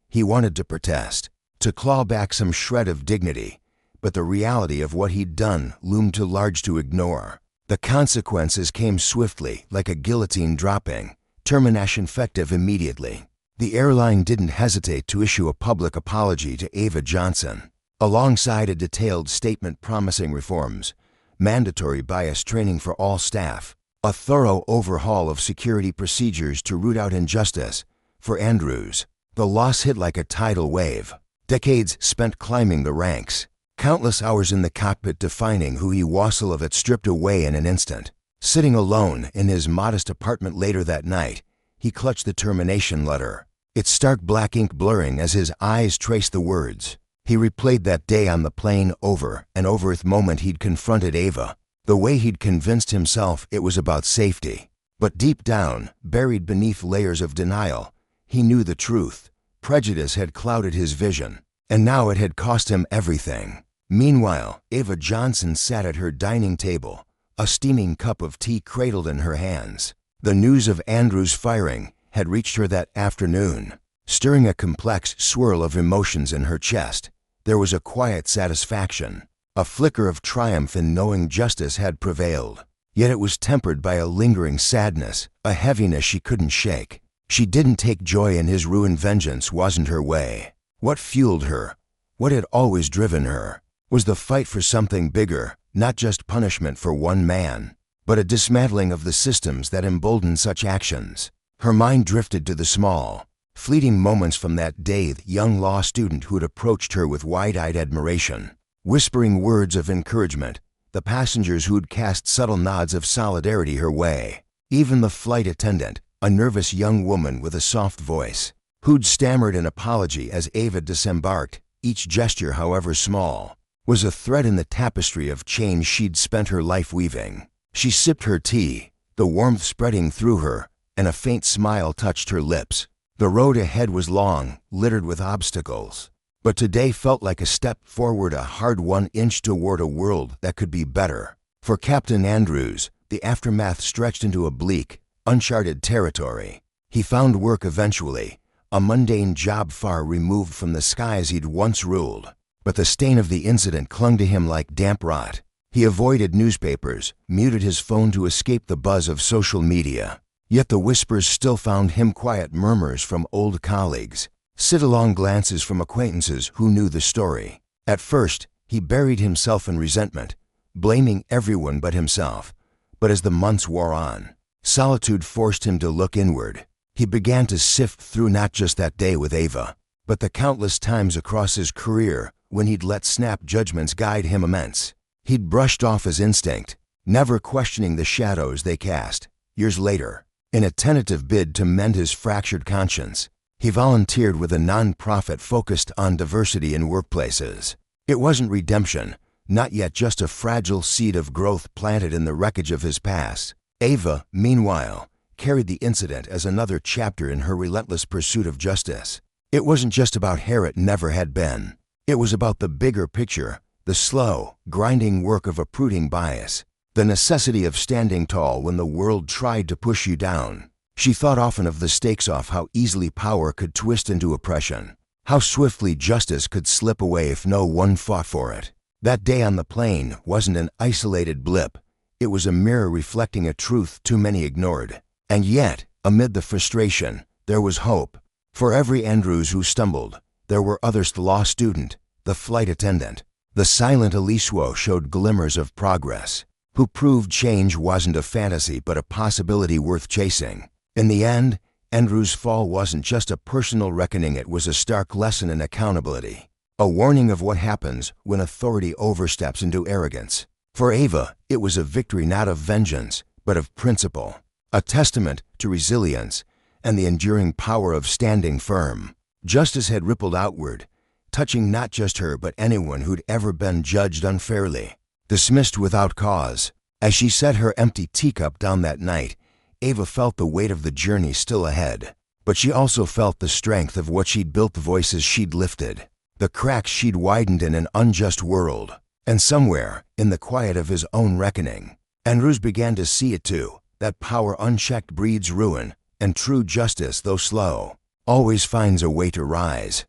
He wanted to protest, to claw back some shred of dignity, but the reality of what he'd done loomed too large to ignore. The consequences came swiftly, like a guillotine dropping, termination effective immediately. The airline didn't hesitate to issue a public apology to Ava Johnson, alongside a detailed statement promising reforms, mandatory bias training for all staff, a thorough overhaul of security procedures to root out injustice. For Andrews, the loss hit like a tidal wave. Decades spent climbing the ranks, countless hours in the cockpit defining who he was, of it stripped away in an instant. Sitting alone in his modest apartment later that night, he clutched the termination letter, its stark black ink blurring as his eyes traced the words. He replayed that day on the plane over and over, the moment he'd confronted Ava, the way he'd convinced himself it was about safety. But deep down, buried beneath layers of denial, he knew the truth. Prejudice had clouded his vision, and now it had cost him everything. Meanwhile, Ava Johnson sat at her dining table, a steaming cup of tea cradled in her hands. The news of Andrew's firing had reached her that afternoon, stirring a complex swirl of emotions in her chest. There was a quiet satisfaction, a flicker of triumph in knowing justice had prevailed. Yet it was tempered by a lingering sadness, a heaviness she couldn't shake. She didn't take joy in his ruined vengeance, wasn't her way. What fueled her, what had always driven her, was the fight for something bigger, not just punishment for one man, but a dismantling of the systems that emboldened such actions. Her mind drifted to the small, fleeting moments from that day, the young law student who'd approached her with wide-eyed admiration, whispering words of encouragement, the passengers who'd cast subtle nods of solidarity her way, even the flight attendant, a nervous young woman with a soft voice, who'd stammered an apology as Ava disembarked. Each gesture, however small, was a thread in the tapestry of change she'd spent her life weaving. She sipped her tea, the warmth spreading through her, and a faint smile touched her lips. The road ahead was long, littered with obstacles, but today felt like a step forward, a hard-won inch toward a world that could be better. For Captain Andrews, the aftermath stretched into a bleak, uncharted territory. He found work eventually, a mundane job far removed from the skies he'd once ruled, but the stain of the incident clung to him like damp rot. He avoided newspapers, muted his phone to escape the buzz of social media. Yet the whispers still found him, quiet murmurs from old colleagues, sidelong glances from acquaintances who knew the story. At first, he buried himself in resentment, blaming everyone but himself. But as the months wore on, solitude forced him to look inward. He began to sift through not just that day with Ava, but the countless times across his career when he'd let snap judgments guide him immense. He'd brushed off his instinct, never questioning the shadows they cast. Years later, in a tentative bid to mend his fractured conscience, he volunteered with a non-profit focused on diversity in workplaces. It wasn't redemption, not yet just a fragile seed of growth planted in the wreckage of his past. Ava, meanwhile, carried the incident as another chapter in her relentless pursuit of justice. It wasn't just about hair it never had been. It was about the bigger picture, the slow, grinding work of uprooting bias, the necessity of standing tall when the world tried to push you down. She thought often of the stakes of how easily power could twist into oppression, how swiftly justice could slip away if no one fought for it. That day on the plane wasn't an isolated blip. It was a mirror reflecting a truth too many ignored. And yet, amid the frustration, there was hope. For every Andrews who stumbled, there were others: the law student, the flight attendant, the silent Eliswo showed glimmers of progress, who proved change wasn't a fantasy but a possibility worth chasing. In the end, Andrews' fall wasn't just a personal reckoning, it was a stark lesson in accountability, a warning of what happens when authority oversteps into arrogance. For Ava, it was a victory not of vengeance, but of principle, a testament to resilience and the enduring power of standing firm. Justice had rippled outward, touching not just her but anyone who'd ever been judged unfairly, dismissed without cause. As she set her empty teacup down that night, Ava felt the weight of the journey still ahead. But she also felt the strength of what she'd built, the voices she'd lifted, the cracks she'd widened in an unjust world. And somewhere, in the quiet of his own reckoning, Andrews began to see it too, that power unchecked breeds ruin, and true justice, though slow, always finds a way to rise.